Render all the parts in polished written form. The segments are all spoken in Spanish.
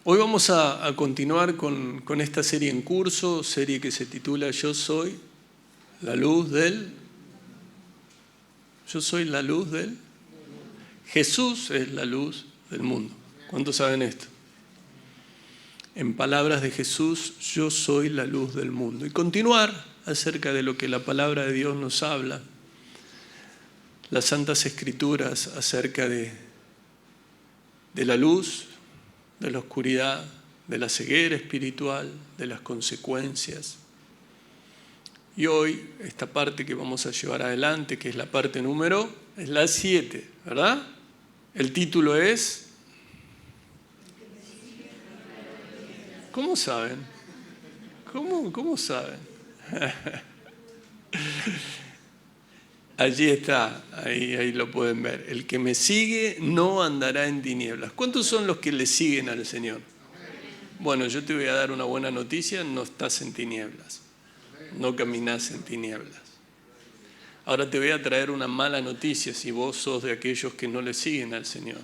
Hoy vamos a continuar con esta serie en curso, serie que se titula Yo soy la luz del... Yo soy la luz del... Jesús es la luz del mundo. ¿Cuántos saben esto? En palabras de Jesús, yo soy la luz del mundo. Y continuar acerca de lo que la palabra de Dios nos habla, las Santas Escrituras acerca de la luz, de la oscuridad, de la ceguera espiritual, de las consecuencias. Y hoy, esta parte que vamos a llevar adelante, que es la parte número, es la 7, ¿verdad? El título es... ¿Cómo saben? ¿Cómo saben? Allí está, ahí lo pueden ver. El que me sigue no andará en tinieblas. ¿Cuántos son los que le siguen al Señor? Bueno, yo te voy a dar una buena noticia, no estás en tinieblas. No caminás en tinieblas. Ahora te voy a traer una mala noticia si vos sos de aquellos que no le siguen al Señor.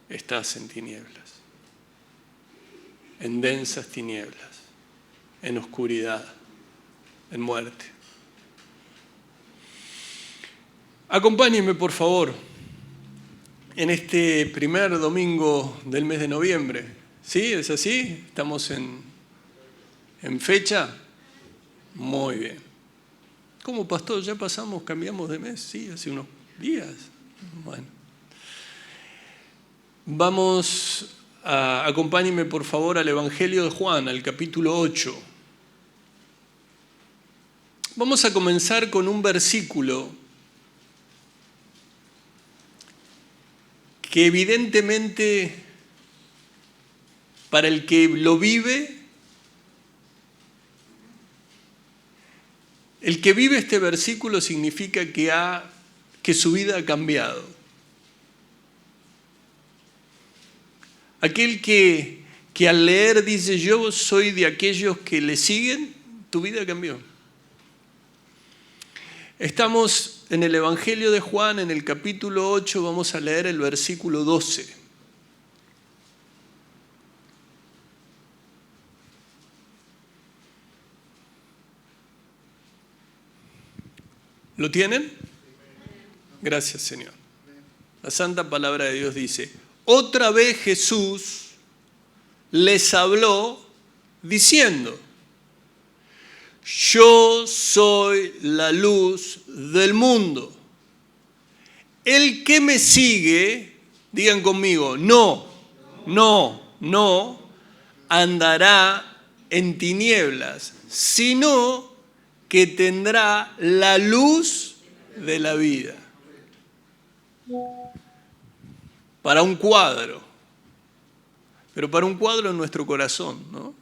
Estás en tinieblas. En densas tinieblas. En oscuridad. En muerte. Acompáñenme, por favor, en este primer domingo del mes de noviembre. ¿Sí? ¿Es así? ¿Estamos en fecha? Muy bien. ¿Cómo, pastor? ¿Ya cambiamos de mes? Sí, hace unos días. Bueno. Acompáñenme, por favor, al Evangelio de Juan, al capítulo 8. Vamos a comenzar con un versículo que evidentemente para el que lo vive, el que vive este versículo significa que su vida ha cambiado. Aquel que al leer dice, yo soy de aquellos que le siguen, tu vida cambió. Estamos en el Evangelio de Juan, en el capítulo 8, vamos a leer el versículo 12. ¿Lo tienen? Gracias, Señor. La santa palabra de Dios dice, otra vez Jesús les habló diciendo, yo soy la luz del mundo. El que me sigue, digan conmigo, no andará en tinieblas, sino que tendrá la luz de la vida. Para un cuadro, pero para un cuadro en nuestro corazón, ¿no?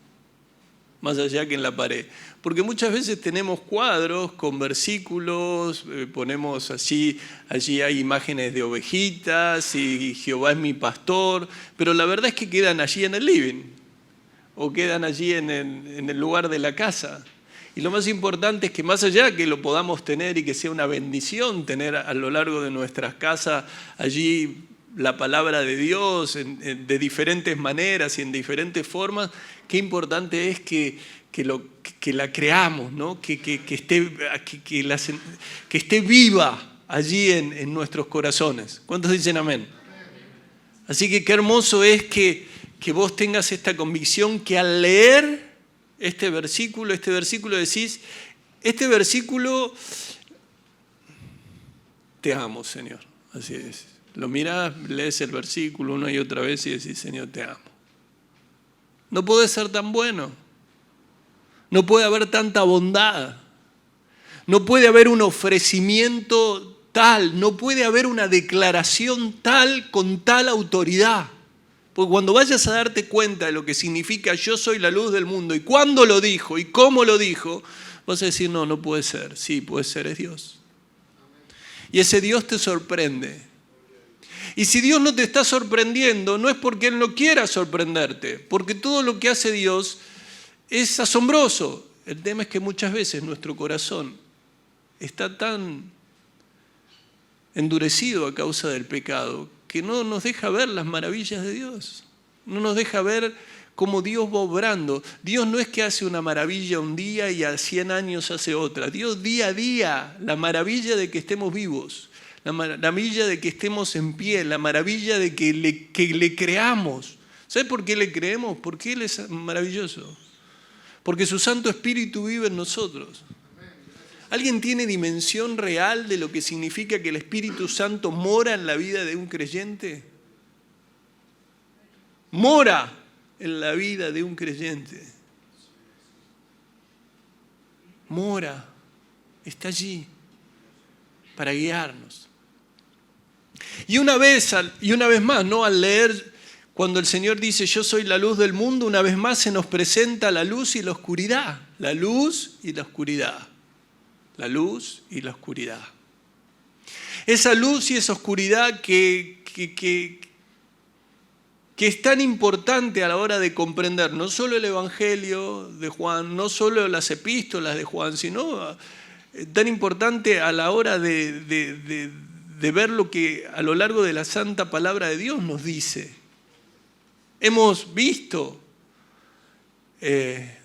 Más allá que en la pared. Porque muchas veces tenemos cuadros con versículos, ponemos allí hay imágenes de ovejitas y Jehová es mi pastor, pero la verdad es que quedan allí en el living o quedan allí en el lugar de la casa. Y lo más importante es que más allá que lo podamos tener y que sea una bendición tener a lo largo de nuestras casas allí la palabra de Dios de diferentes maneras y en diferentes formas, qué importante es que la creamos, ¿no? que esté viva allí en nuestros corazones. ¿Cuántos dicen amén? Así que qué hermoso es que vos tengas esta convicción que al leer este versículo decís, este versículo, te amo, Señor. Así es. Lo mirás, lees el versículo una y otra vez y decís, Señor, te amo. No puede ser tan bueno. No puede haber tanta bondad. No puede haber un ofrecimiento tal. No puede haber una declaración tal con tal autoridad. Porque cuando vayas a darte cuenta de lo que significa yo soy la luz del mundo y cuándo lo dijo y cómo lo dijo, vas a decir, no puede ser. Sí, puede ser, es Dios. Y ese Dios te sorprende. Y si Dios no te está sorprendiendo, no es porque Él no quiera sorprenderte, porque todo lo que hace Dios es asombroso. El tema es que muchas veces nuestro corazón está tan endurecido a causa del pecado que no nos deja ver las maravillas de Dios. No nos deja ver cómo Dios va obrando. Dios no es que hace una maravilla un día y a 100 años hace otra. Dios día a día, la maravilla de que estemos vivos, la maravilla de que estemos en pie, la maravilla de que le creamos. ¿Sabe por qué le creemos? Porque Él es maravilloso. Porque su Santo Espíritu vive en nosotros. ¿Alguien tiene dimensión real de lo que significa que el Espíritu Santo mora en la vida de un creyente? Mora en la vida de un creyente. Mora, está allí para guiarnos. Y una vez más, ¿no? Al leer, cuando el Señor dice, yo soy la luz del mundo, una vez más se nos presenta la luz y la oscuridad. La luz y la oscuridad. La luz y la oscuridad. Esa luz y esa oscuridad que es tan importante a la hora de comprender no solo el Evangelio de Juan, no solo las epístolas de Juan, sino tan importante a la hora de ver lo que a lo largo de la santa palabra de Dios nos dice. Hemos visto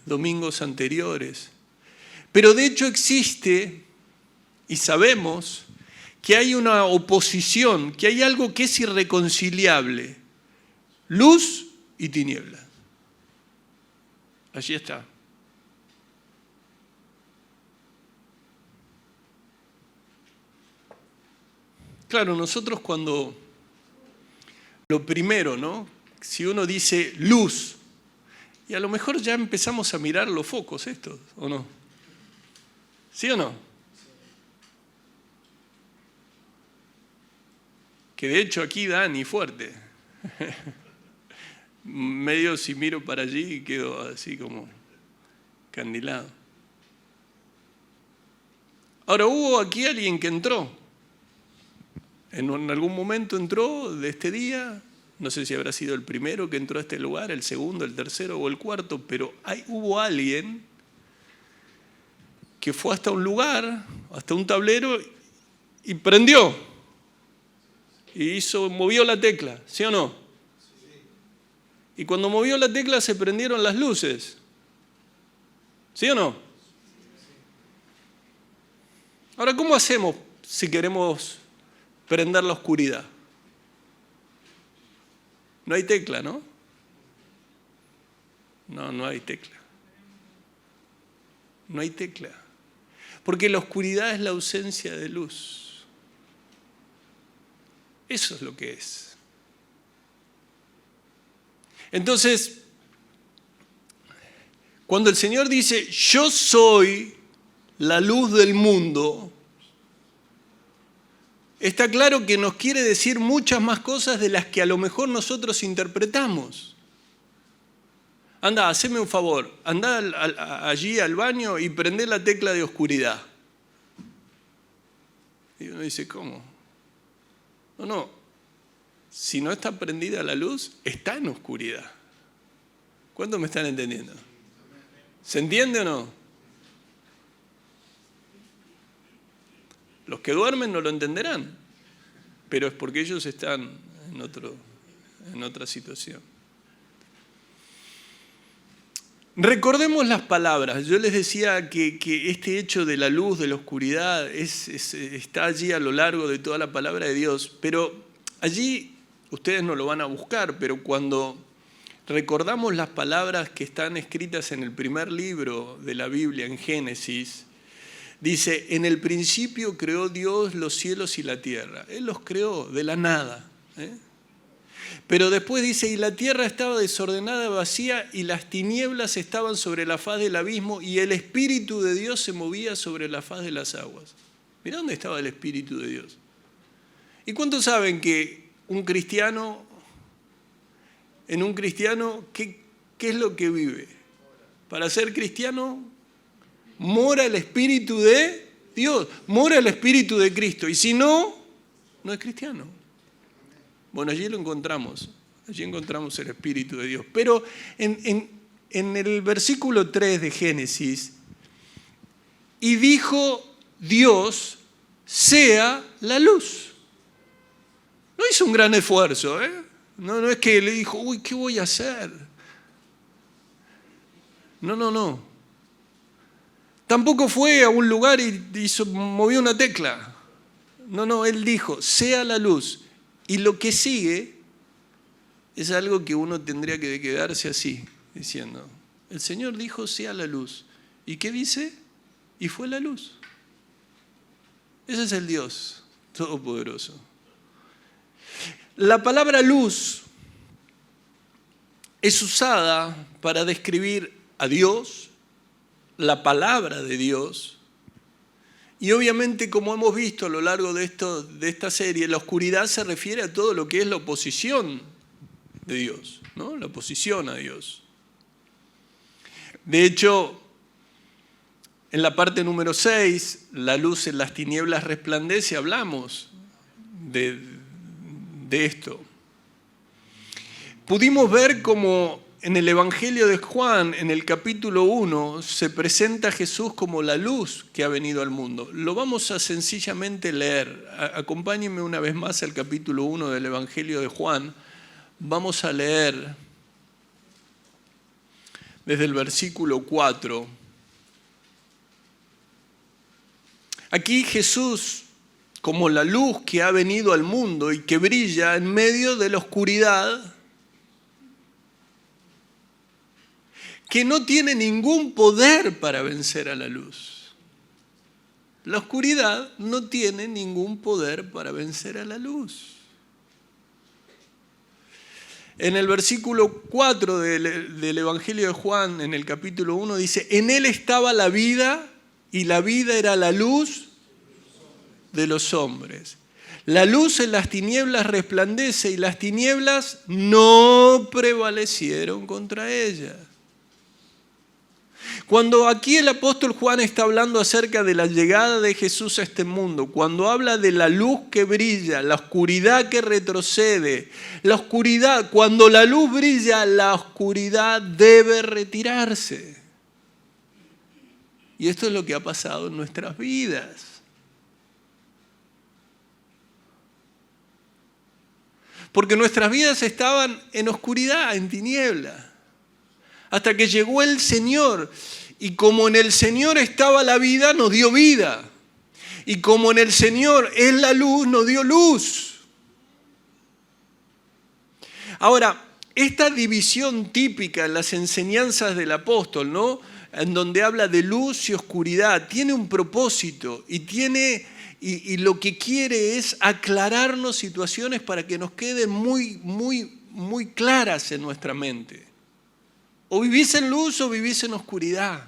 domingos anteriores, pero de hecho existe y sabemos que hay una oposición, que hay algo que es irreconciliable. Luz y tinieblas. Allí está. Claro, nosotros cuando lo primero, ¿no? Si uno dice luz, y a lo mejor ya empezamos a mirar los focos estos, ¿o no? ¿Sí o no? Que de hecho aquí dan y fuerte. Medio si miro para allí y quedo así como candilado. Ahora hubo aquí alguien que entró. En algún momento entró de este día. No sé si habrá sido el primero que entró a este lugar, el segundo, el tercero o el cuarto, pero hubo alguien que fue hasta un lugar, hasta un tablero y prendió. Y movió la tecla, ¿sí o no? Y cuando movió la tecla se prendieron las luces. ¿Sí o no? Ahora, ¿cómo hacemos si queremos prender la oscuridad? No hay tecla, ¿no? No hay tecla. No hay tecla. Porque la oscuridad es la ausencia de luz. Eso es lo que es. Entonces, cuando el Señor dice, yo soy la luz del mundo, está claro que nos quiere decir muchas más cosas de las que a lo mejor nosotros interpretamos. Anda, haceme un favor, anda allí al baño y prende la tecla de oscuridad. Y uno dice, ¿cómo? No. Si no está prendida la luz, está en oscuridad. ¿Cuántos me están entendiendo? ¿Se entiende o no? Los que duermen no lo entenderán, pero es porque ellos están en otra situación. Recordemos las palabras. Yo les decía que este hecho de la luz, de la oscuridad, está allí a lo largo de toda la palabra de Dios, pero allí ustedes no lo van a buscar, pero cuando recordamos las palabras que están escritas en el primer libro de la Biblia, en Génesis, dice, en el principio creó Dios los cielos y la tierra. Él los creó de la nada. Pero después dice, y la tierra estaba desordenada, vacía, y las tinieblas estaban sobre la faz del abismo, y el Espíritu de Dios se movía sobre la faz de las aguas. Mirá dónde estaba el Espíritu de Dios. ¿Y cuántos saben que un cristiano, ¿qué es lo que vive? Para ser cristiano, mora el Espíritu de Dios, mora el Espíritu de Cristo. Y si no, no es cristiano. Bueno, allí lo encontramos. Allí encontramos el Espíritu de Dios. Pero en el versículo 3 de Génesis, y dijo Dios, sea la luz. No hizo un gran esfuerzo, No es que le dijo, uy, ¿qué voy a hacer? No. Tampoco fue a un lugar y movió una tecla. No, él dijo, sea la luz. Y lo que sigue es algo que uno tendría que quedarse así, diciendo, el Señor dijo, sea la luz. ¿Y qué dice? Y fue la luz. Ese es el Dios Todopoderoso. La palabra luz es usada para describir a Dios, la palabra de Dios, y obviamente, como hemos visto a lo largo de esta serie, la oscuridad se refiere a todo lo que es la oposición de Dios, ¿no? La oposición a Dios. De hecho, en la parte número 6, la luz en las tinieblas resplandece, hablamos de esto. Pudimos ver cómo en el Evangelio de Juan, en el capítulo 1, se presenta a Jesús como la luz que ha venido al mundo. Lo vamos a sencillamente leer. Acompáñenme una vez más al capítulo 1 del Evangelio de Juan. Vamos a leer desde el versículo 4. Aquí Jesús, como la luz que ha venido al mundo y que brilla en medio de la oscuridad, que no tiene ningún poder para vencer a la luz. La oscuridad no tiene ningún poder para vencer a la luz. En el versículo 4 del Evangelio de Juan, en el capítulo 1, dice, en él estaba la vida y la vida era la luz de los hombres. La luz en las tinieblas resplandece y las tinieblas no prevalecieron contra ella. Cuando aquí el apóstol Juan está hablando acerca de la llegada de Jesús a este mundo, cuando habla de la luz que brilla, la oscuridad que retrocede, la oscuridad, cuando la luz brilla, la oscuridad debe retirarse. Y esto es lo que ha pasado en nuestras vidas. Porque nuestras vidas estaban en oscuridad, en tiniebla. Hasta que llegó el Señor, y como en el Señor estaba la vida, nos dio vida. Y como en el Señor es la luz, nos dio luz. Ahora, esta división típica en las enseñanzas del apóstol, ¿no?, en donde habla de luz y oscuridad, tiene un propósito y lo que quiere es aclararnos situaciones para que nos queden muy claras en nuestra mente. O vivís en luz o vivís en oscuridad.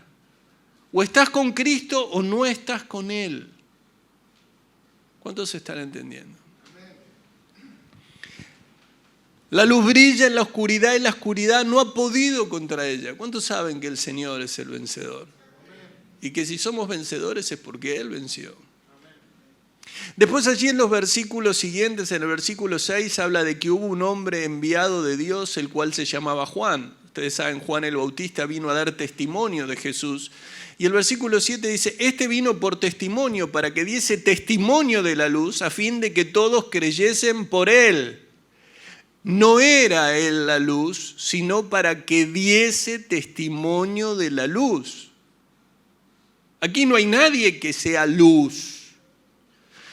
O estás con Cristo o no estás con Él. ¿Cuántos están entendiendo? La luz brilla en la oscuridad y la oscuridad no ha podido contra ella. ¿Cuántos saben que el Señor es el vencedor? Y que si somos vencedores es porque Él venció. Después allí en los versículos siguientes, en el versículo 6, habla de que hubo un hombre enviado de Dios, el cual se llamaba Juan. Ustedes saben, Juan el Bautista vino a dar testimonio de Jesús. Y el versículo 7 dice, este vino por testimonio, para que diese testimonio de la luz, a fin de que todos creyesen por él. No era él la luz, sino para que diese testimonio de la luz. Aquí no hay nadie que sea luz.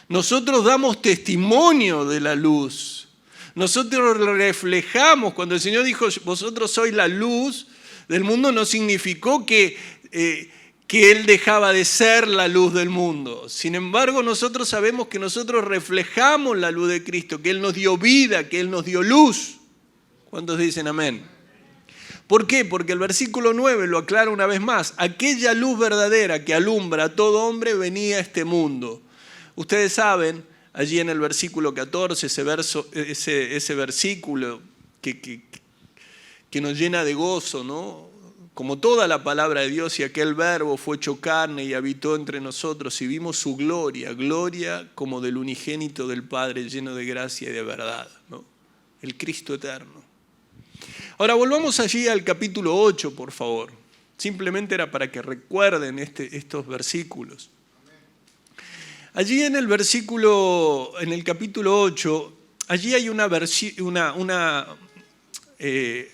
Nosotros damos testimonio de la luz. Nosotros reflejamos. Cuando el Señor dijo, vosotros sois la luz del mundo, no significó que Él dejaba de ser la luz del mundo. Sin embargo, nosotros sabemos que nosotros reflejamos la luz de Cristo, que Él nos dio vida, que Él nos dio luz. ¿Cuántos dicen amén? ¿Por qué? Porque el versículo 9 lo aclara una vez más. Aquella luz verdadera que alumbra a todo hombre venía a este mundo. Ustedes saben, allí en el versículo 14, ese versículo que nos llena de gozo, ¿no? Como toda la palabra de Dios, y aquel verbo fue hecho carne y habitó entre nosotros y vimos su gloria, gloria como del unigénito del Padre, lleno de gracia y de verdad, ¿no? El Cristo eterno. Ahora volvamos allí al capítulo 8, por favor. Simplemente era para que recuerden estos versículos. Allí en el capítulo 8, allí hay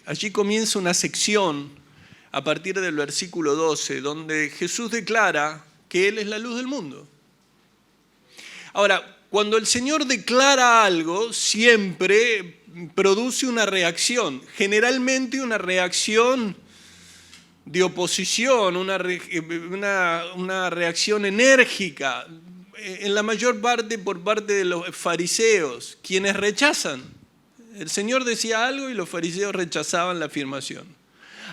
allí comienza una sección a partir del versículo 12, donde Jesús declara que Él es la luz del mundo. Ahora, cuando el Señor declara algo, siempre produce una reacción, generalmente una reacción de oposición, una reacción enérgica, en la mayor parte por parte de los fariseos, quienes rechazan. El Señor decía algo y los fariseos rechazaban la afirmación.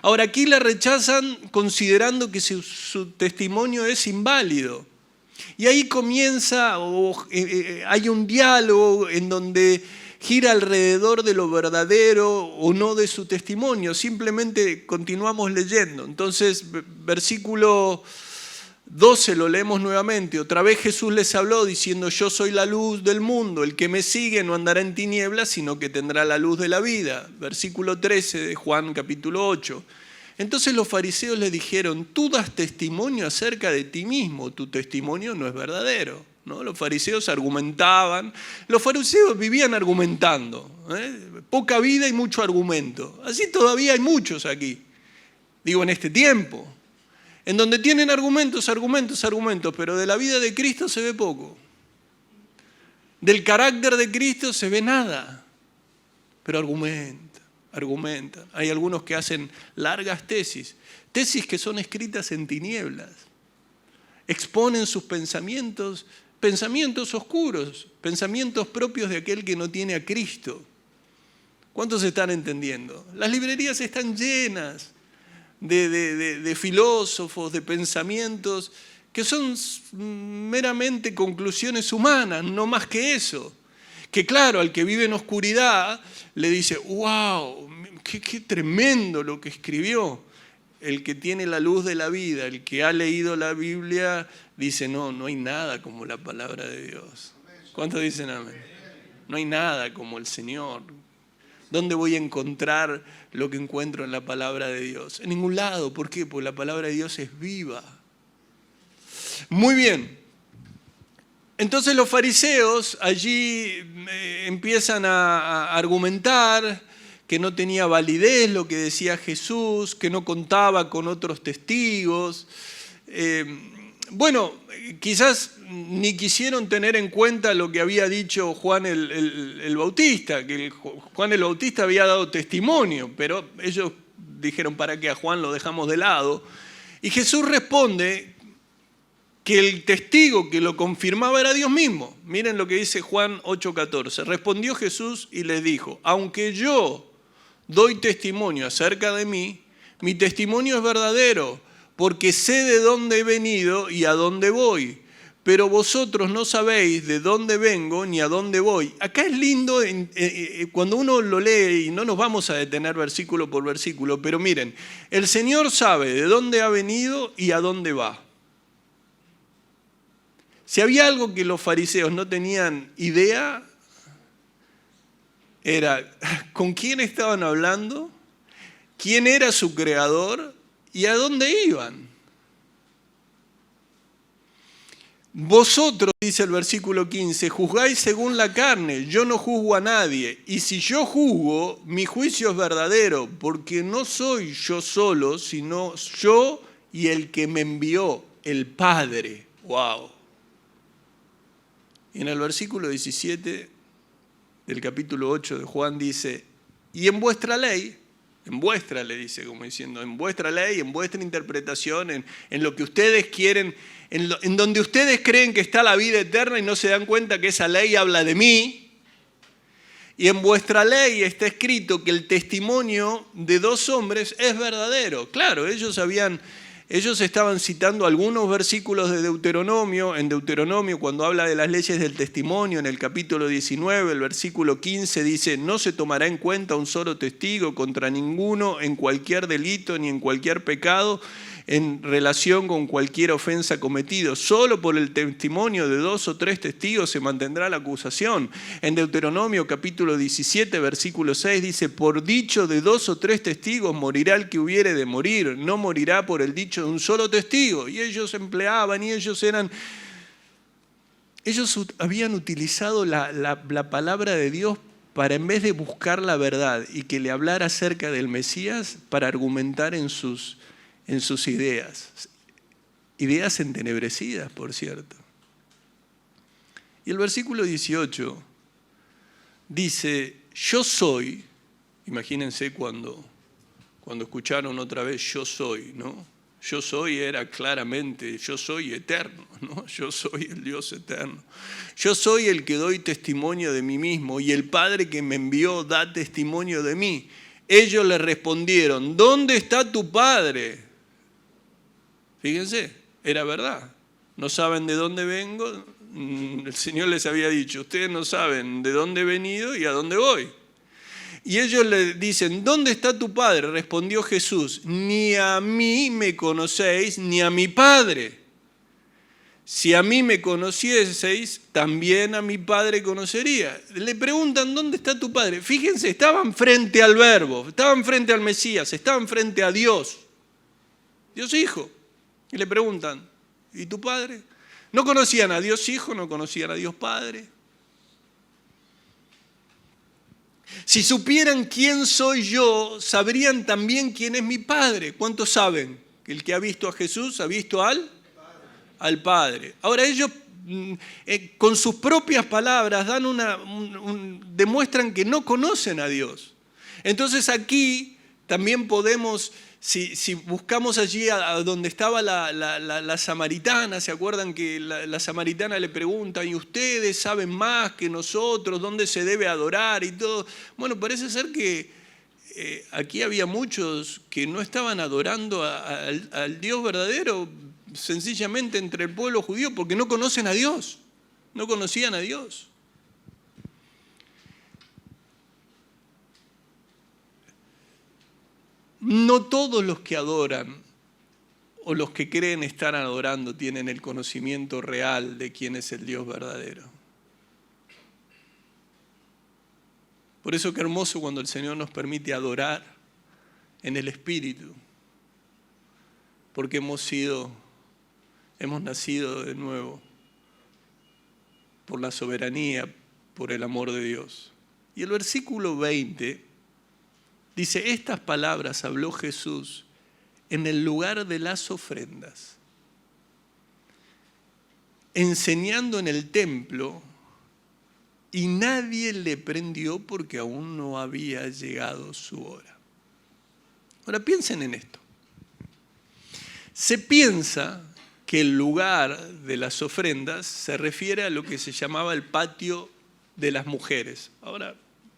Ahora aquí la rechazan considerando que su testimonio es inválido. Y ahí comienza, hay un diálogo en donde gira alrededor de lo verdadero o no de su testimonio. Simplemente continuamos leyendo. Entonces, versículo 12 lo leemos nuevamente. Otra vez Jesús les habló diciendo: yo soy la luz del mundo, el que me sigue no andará en tinieblas, sino que tendrá la luz de la vida. Versículo 13 de Juan capítulo 8. Entonces los fariseos le dijeron: tú das testimonio acerca de ti mismo, tu testimonio no es verdadero. ¿No? Los fariseos argumentaban, los fariseos vivían argumentando, poca vida y mucho argumento. Así todavía hay muchos aquí, digo en este tiempo, en donde tienen argumentos, pero de la vida de Cristo se ve poco. Del carácter de Cristo se ve nada, pero argumentan. Hay algunos que hacen largas tesis que son escritas en tinieblas. Exponen sus pensamientos oscuros, pensamientos propios de aquel que no tiene a Cristo. ¿Cuántos están entendiendo? Las librerías están llenas de filósofos, de pensamientos que son meramente conclusiones humanas, no más que eso. Que claro, al que vive en oscuridad le dice: wow, qué tremendo lo que escribió. El que tiene la luz de la vida, el que ha leído la Biblia, dice: no hay nada como la palabra de Dios. ¿Cuántos dicen amén? No hay nada como el Señor. ¿Dónde voy a encontrar lo que encuentro en la palabra de Dios? En ningún lado. ¿Por qué? Porque la palabra de Dios es viva. Muy bien. Entonces los fariseos allí empiezan a argumentar que no tenía validez lo que decía Jesús, que no contaba con otros testigos. Quizás ni quisieron tener en cuenta lo que había dicho Juan el Bautista, que Juan el Bautista había dado testimonio, pero ellos dijeron: ¿para qué a Juan lo dejamos de lado? Y Jesús responde que el testigo que lo confirmaba era Dios mismo. Miren lo que dice Juan 8:14. Respondió Jesús y les dijo: aunque yo doy testimonio acerca de mí, mi testimonio es verdadero, porque sé de dónde he venido y a dónde voy, pero vosotros no sabéis de dónde vengo ni a dónde voy. Acá es lindo cuando uno lo lee, y no nos vamos a detener versículo por versículo, pero miren, el Señor sabe de dónde ha venido y a dónde va. Si había algo que los fariseos no tenían idea, era con quién estaban hablando, quién era su creador y a dónde iban. Vosotros, dice el versículo 15, juzgáis según la carne, yo no juzgo a nadie. Y si yo juzgo, mi juicio es verdadero, porque no soy yo solo, sino yo y el que me envió, el Padre. ¡Wow! Y en el versículo 17 del capítulo 8 de Juan dice: y en vuestra ley, le dice, como diciendo, en vuestra ley, en vuestra interpretación, en lo que ustedes quieren, en donde ustedes creen que está la vida eterna y no se dan cuenta que esa ley habla de mí. Y en vuestra ley está escrito que el testimonio de dos hombres es verdadero. Claro, ellos estaban citando algunos versículos de Deuteronomio. En Deuteronomio, cuando habla de las leyes del testimonio, en el capítulo 19, el versículo 15 dice: no se tomará en cuenta un solo testigo contra ninguno en cualquier delito ni en cualquier pecado en relación con cualquier ofensa cometido. Solo por el testimonio de 2 o 3 testigos se mantendrá la acusación. En Deuteronomio capítulo 17, versículo 6 dice: por dicho de 2 o 3 testigos morirá el que hubiere de morir, no morirá por el dicho de un solo testigo. Y ellos empleaban, y ellos eran Ellos habían utilizado la palabra de Dios para, en vez de buscar la verdad y que le hablara acerca del Mesías, para argumentar en sus ideas. Ideas entenebrecidas, por cierto. Y el versículo 18 dice, yo soy, imagínense cuando escucharon otra vez yo soy, ¿no? Yo soy era claramente, yo soy eterno, ¿no? Yo soy el Dios eterno. Yo soy el que doy testimonio de mí mismo y el Padre que me envió da testimonio de mí. Ellos le respondieron, ¿dónde está tu Padre? Fíjense, era verdad. No saben de dónde vengo. El Señor les había dicho, ustedes no saben de dónde he venido y a dónde voy. Y ellos le dicen, ¿dónde está tu Padre? Respondió Jesús, ni a mí me conocéis, ni a mi Padre. Si a mí me conocieseis, también a mi Padre conocería. Le preguntan, ¿dónde está tu Padre? Fíjense, estaban frente al Verbo, estaban frente al Mesías, estaban frente a Dios, Dios Hijo. Y le preguntan, ¿y tu Padre? No conocían a Dios Hijo, no conocían a Dios Padre. Si supieran quién soy yo, sabrían también quién es mi Padre. ¿Cuántos saben? Que el que ha visto a Jesús ha visto al Padre. Ahora ellos con sus propias palabras demuestran que no conocen a Dios. Entonces aquí también podemos, si buscamos allí a donde estaba la samaritana, ¿se acuerdan que la samaritana le pregunta, ¿y ustedes saben más que nosotros dónde se debe adorar y todo? Bueno, parece ser que aquí había muchos que no estaban adorando al Dios verdadero, sencillamente entre el pueblo judío, porque no conocen a Dios, no conocían a Dios. No todos los que adoran o los que creen estar adorando tienen el conocimiento real de quién es el Dios verdadero. Por eso qué hermoso cuando el Señor nos permite adorar en el Espíritu, porque hemos nacido de nuevo por la soberanía, por el amor de Dios. Y el versículo 20 dice, estas palabras habló Jesús en el lugar de las ofrendas, enseñando en el templo, y nadie le prendió porque aún no había llegado su hora. Ahora piensen en esto. Se piensa que el lugar de las ofrendas se refiere a lo que se llamaba el patio de las mujeres. Ahora,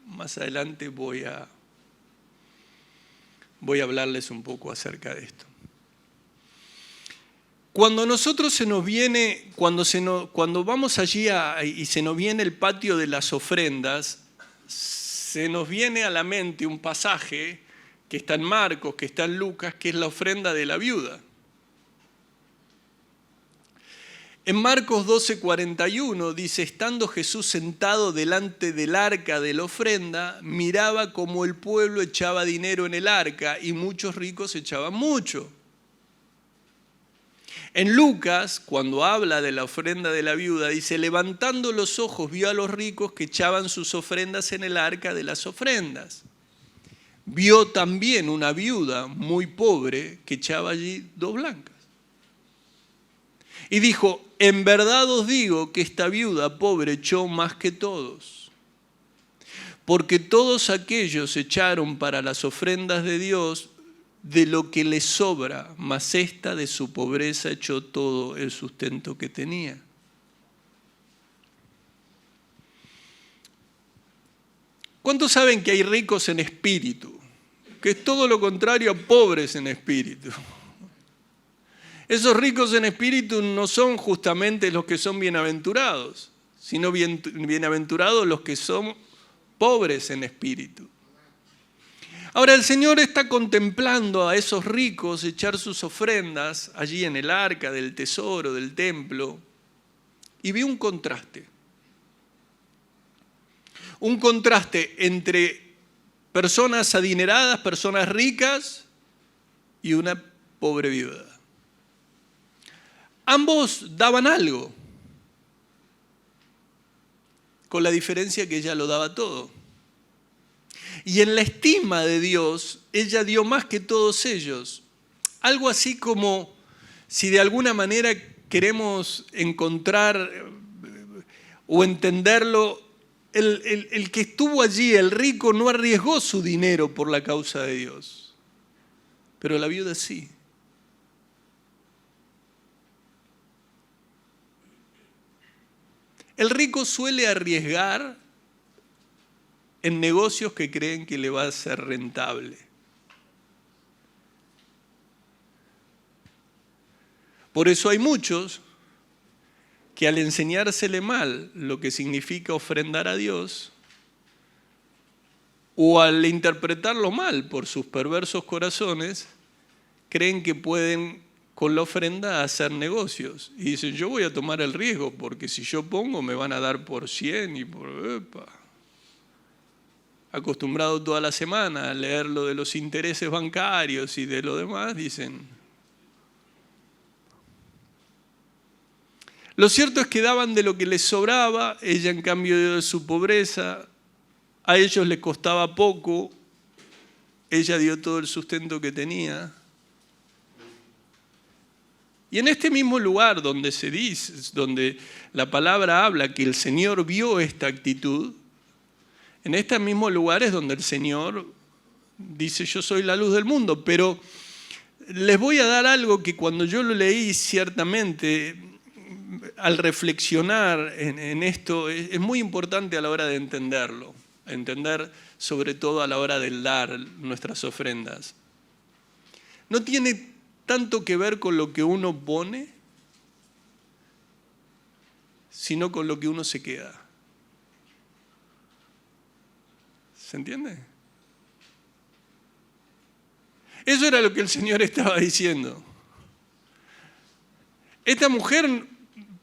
más adelante voy a hablarles un poco acerca de esto. Cuando vamos allí y se nos viene el patio de las ofrendas, se nos viene a la mente un pasaje que está en Marcos, que está en Lucas, que es la ofrenda de la viuda. En Marcos 12:41 dice, estando Jesús sentado delante del arca de la ofrenda, miraba como el pueblo echaba dinero en el arca y muchos ricos echaban mucho. En Lucas, cuando habla de la ofrenda de la viuda, dice, levantando los ojos vio a los ricos que echaban sus ofrendas en el arca de las ofrendas. Vio también una viuda muy pobre que echaba allí 2 blancas. Y dijo, en verdad os digo que esta viuda pobre echó más que todos, porque todos aquellos echaron para las ofrendas de Dios de lo que les sobra, mas esta de su pobreza echó todo el sustento que tenía. ¿Cuántos saben que hay ricos en espíritu? Que es todo lo contrario a pobres en espíritu. Esos ricos en espíritu no son justamente los que son bienaventurados, sino bienaventurados los que son pobres en espíritu. Ahora el Señor está contemplando a esos ricos echar sus ofrendas allí en el arca del tesoro, del templo, y ve un contraste. Un contraste entre personas adineradas, personas ricas y una pobre viuda. Ambos daban algo. con la diferencia que ella lo daba todo. Y en la estima de Dios, ella dio más que todos ellos. Algo así como, si de alguna manera queremos encontrar o entenderlo, el que estuvo allí, el rico, no arriesgó su dinero por la causa de Dios, pero la viuda sí. El rico suele arriesgar en negocios que creen que le va a ser rentable. Por eso hay muchos que al enseñársele mal lo que significa ofrendar a Dios, o al interpretarlo mal por sus perversos corazones, creen que pueden con la ofrenda hacer negocios. Y dicen, yo voy a tomar el riesgo, porque si yo pongo me van a dar por 100 y por... ¡epa! Acostumbrado toda la semana a leer lo de los intereses bancarios y de lo demás, dicen... Lo cierto es que daban de lo que les sobraba, ella en cambio dio de su pobreza, a ellos les costaba poco, ella dio todo el sustento que tenía. Y en este mismo lugar donde se dice, donde la palabra habla que el Señor vio esta actitud, en este mismo lugar es donde el Señor dice, yo soy la luz del mundo, pero les voy a dar algo que cuando yo lo leí ciertamente, al reflexionar en esto, es muy importante a la hora de entenderlo, entender sobre todo a la hora de dar nuestras ofrendas. No tiene tanto que ver con lo que uno pone, sino con lo que uno se queda. ¿Se entiende? Eso era lo que el Señor estaba diciendo. Esta mujer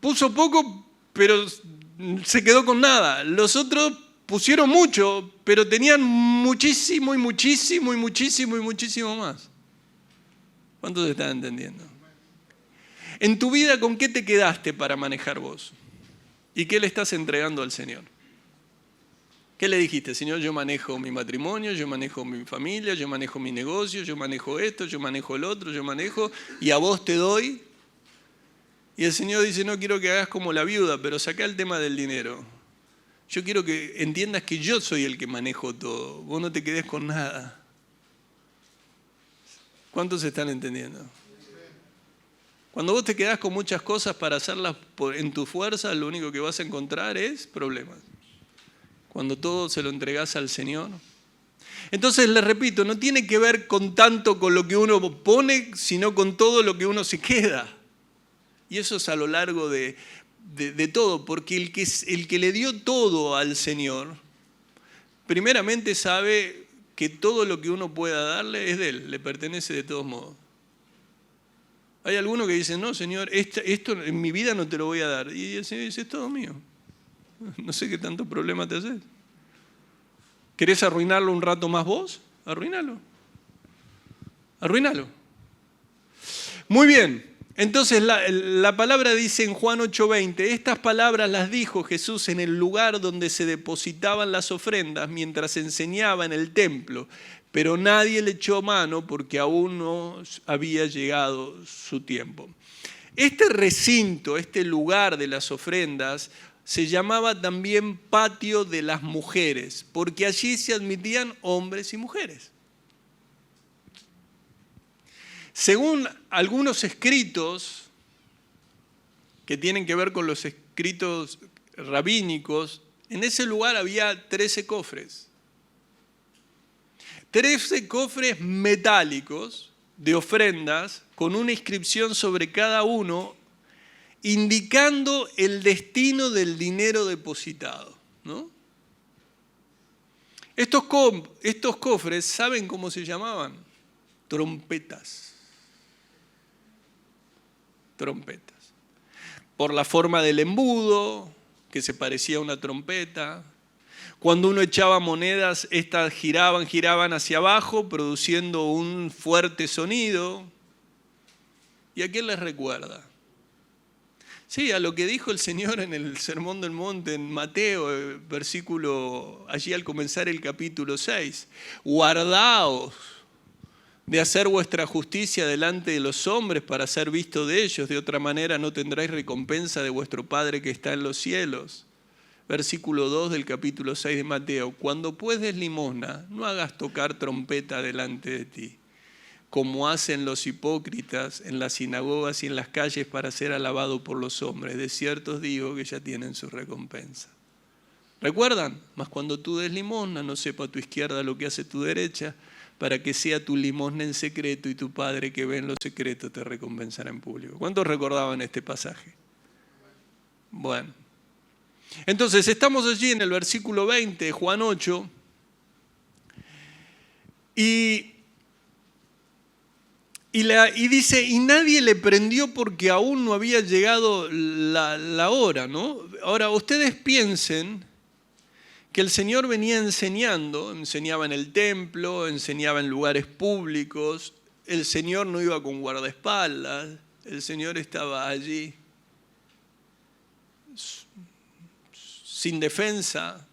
puso poco, pero se quedó con nada. Los otros pusieron mucho, pero tenían muchísimo y muchísimo y muchísimo y muchísimo más. ¿Cuántos están entendiendo? En tu vida, ¿con qué te quedaste para manejar vos? ¿Y qué le estás entregando al Señor? ¿Qué le dijiste? Señor, yo manejo mi matrimonio, yo manejo mi familia, yo manejo mi negocio, yo manejo esto, yo manejo el otro, yo manejo, y a vos te doy. Y el Señor dice, no quiero que hagas como la viuda, pero sacá el tema del dinero. Yo quiero que entiendas que yo soy el que manejo todo. Vos no te quedes con nada. ¿Cuántos están entendiendo? Cuando vos te quedás con muchas cosas para hacerlas en tu fuerza, lo único que vas a encontrar es problemas. Cuando todo se lo entregás al Señor. Entonces, les repito, no tiene que ver con tanto con lo que uno pone, sino con todo lo que uno se queda. Y eso es a lo largo de todo, porque el que le dio todo al Señor, primeramente sabe que todo lo que uno pueda darle es de Él, le pertenece de todos modos. Hay algunos que dicen, no, Señor, esto en mi vida no te lo voy a dar. Y el Señor dice, es todo mío. No sé qué tanto problema te haces. ¿Querés arruinarlo un rato más vos? Arruínalo. Arruínalo. Muy bien. Entonces la palabra dice en Juan 8:20, estas palabras las dijo Jesús en el lugar donde se depositaban las ofrendas mientras enseñaba en el templo, pero nadie le echó mano porque aún no había llegado su tiempo. Este recinto, este lugar de las ofrendas, se llamaba también patio de las mujeres, porque allí se admitían hombres y mujeres. Según algunos escritos que tienen que ver con los escritos rabínicos, en ese lugar había 13 cofres. 13 cofres metálicos de ofrendas con una inscripción sobre cada uno indicando el destino del dinero depositado, ¿no? Estos cofres, ¿saben cómo se llamaban? Trompetas. Trompetas. Por la forma del embudo, que se parecía a una trompeta. Cuando uno echaba monedas, estas giraban hacia abajo, produciendo un fuerte sonido. ¿Y a quién les recuerda? Sí, a lo que dijo el Señor en el Sermón del Monte, en Mateo, versículo, allí al comenzar el capítulo 6. Guardaos de hacer vuestra justicia delante de los hombres para ser visto de ellos, de otra manera no tendréis recompensa de vuestro Padre que está en los cielos. Versículo 2 del capítulo 6 de Mateo. Cuando pues des limosna, no hagas tocar trompeta delante de ti, como hacen los hipócritas en las sinagogas y en las calles para ser alabado por los hombres. De cierto os digo que ya tienen su recompensa. ¿Recuerdan? Mas cuando tú des limosna, no sepa tu izquierda lo que hace tu derecha, para que sea tu limosna en secreto y tu Padre que ve en lo secreto te recompensará en público. ¿Cuántos recordaban este pasaje? Bueno. Entonces estamos allí en el versículo 20 de Juan 8 y dice, y nadie le prendió porque aún no había llegado la hora, ¿no? Ahora, ustedes piensen que el Señor venía enseñando, enseñaba en el templo, enseñaba en lugares públicos, el Señor no iba con guardaespaldas, el Señor estaba allí sin defensa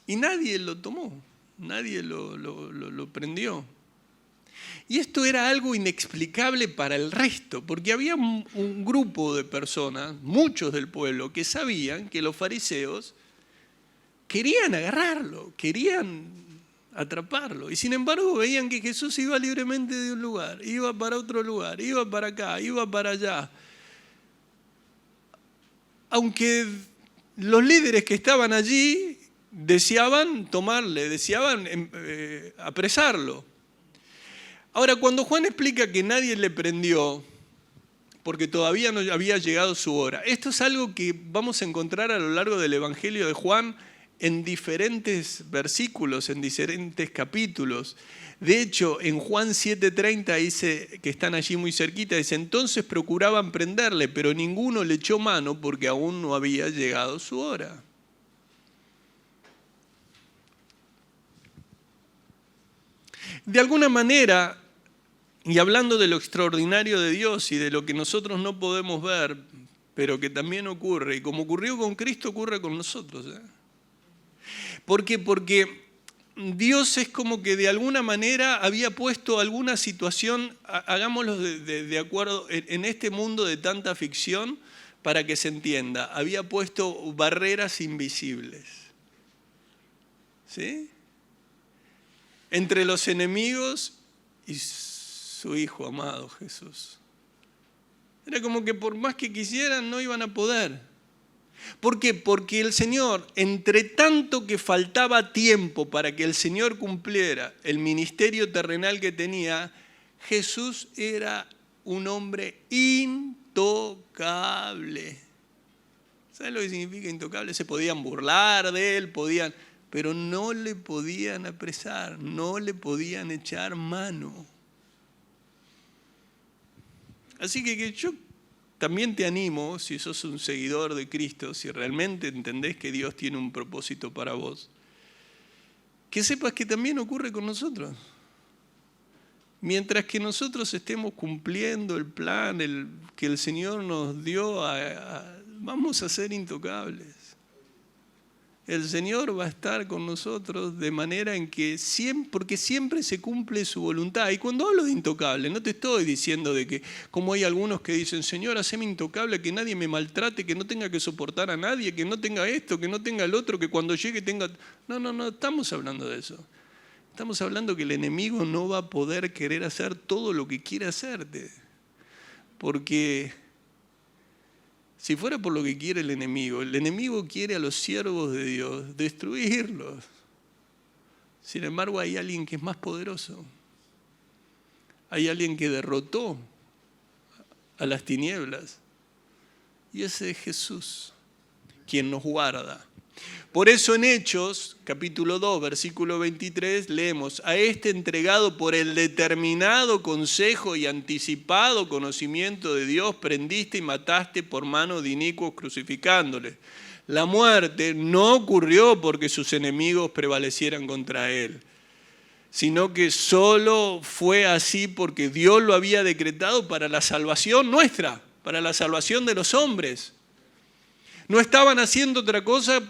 y nadie lo tomó, nadie lo prendió. Y esto era algo inexplicable para el resto, porque había un grupo de personas, muchos del pueblo, que sabían que los fariseos querían agarrarlo, querían atraparlo. Y sin embargo veían que Jesús iba libremente de un lugar, iba para otro lugar, iba para acá, iba para allá. Aunque los líderes que estaban allí deseaban tomarle, deseaban apresarlo. Ahora, cuando Juan explica que nadie le prendió, porque todavía no había llegado su hora, esto es algo que vamos a encontrar a lo largo del Evangelio de Juan en diferentes versículos, en diferentes capítulos. De hecho, en Juan 7:30 dice, que están allí muy cerquita, dice, entonces procuraban prenderle, pero ninguno le echó mano porque aún no había llegado su hora. De alguna manera, y hablando de lo extraordinario de Dios y de lo que nosotros no podemos ver, pero que también ocurre, y como ocurrió con Cristo, ocurre con nosotros. ¿Por qué? Porque Dios es como que de alguna manera había puesto alguna situación, hagámoslo de acuerdo, en este mundo de tanta ficción, para que se entienda, había puesto barreras invisibles. ¿Sí? Entre los enemigos y su Hijo amado Jesús. Era como que por más que quisieran no iban a poder. ¿Por qué? Porque el Señor, entre tanto que faltaba tiempo para que el Señor cumpliera el ministerio terrenal que tenía, Jesús era un hombre intocable. ¿Sabes lo que significa intocable? Se podían burlar de él, pero no le podían apresar, no le podían echar mano. Así que yo también te animo, si sos un seguidor de Cristo, si realmente entendés que Dios tiene un propósito para vos, que sepas que también ocurre con nosotros. Mientras que nosotros estemos cumpliendo el plan que el Señor nos dio, vamos a ser intocables. El Señor va a estar con nosotros de manera en que porque siempre se cumple su voluntad. Y cuando hablo de intocable, no te estoy diciendo de que, como hay algunos que dicen, Señor, haceme intocable, que nadie me maltrate, que no tenga que soportar a nadie, que no tenga esto, que no tenga el otro, que cuando llegue tenga... No estamos hablando de eso. Estamos hablando que el enemigo no va a poder querer hacer todo lo que quiere hacerte. Porque si fuera por lo que quiere el enemigo quiere a los siervos de Dios destruirlos. Sin embargo, hay alguien que es más poderoso. Hay alguien que derrotó a las tinieblas. Y ese es Jesús, quien nos guarda. Por eso en Hechos, capítulo 2, versículo 23, leemos, a este entregado por el determinado consejo y anticipado conocimiento de Dios, prendiste y mataste por mano de inicuos crucificándole. La muerte no ocurrió porque sus enemigos prevalecieran contra él, sino que solo fue así porque Dios lo había decretado para la salvación nuestra, para la salvación de los hombres. No estaban haciendo otra cosa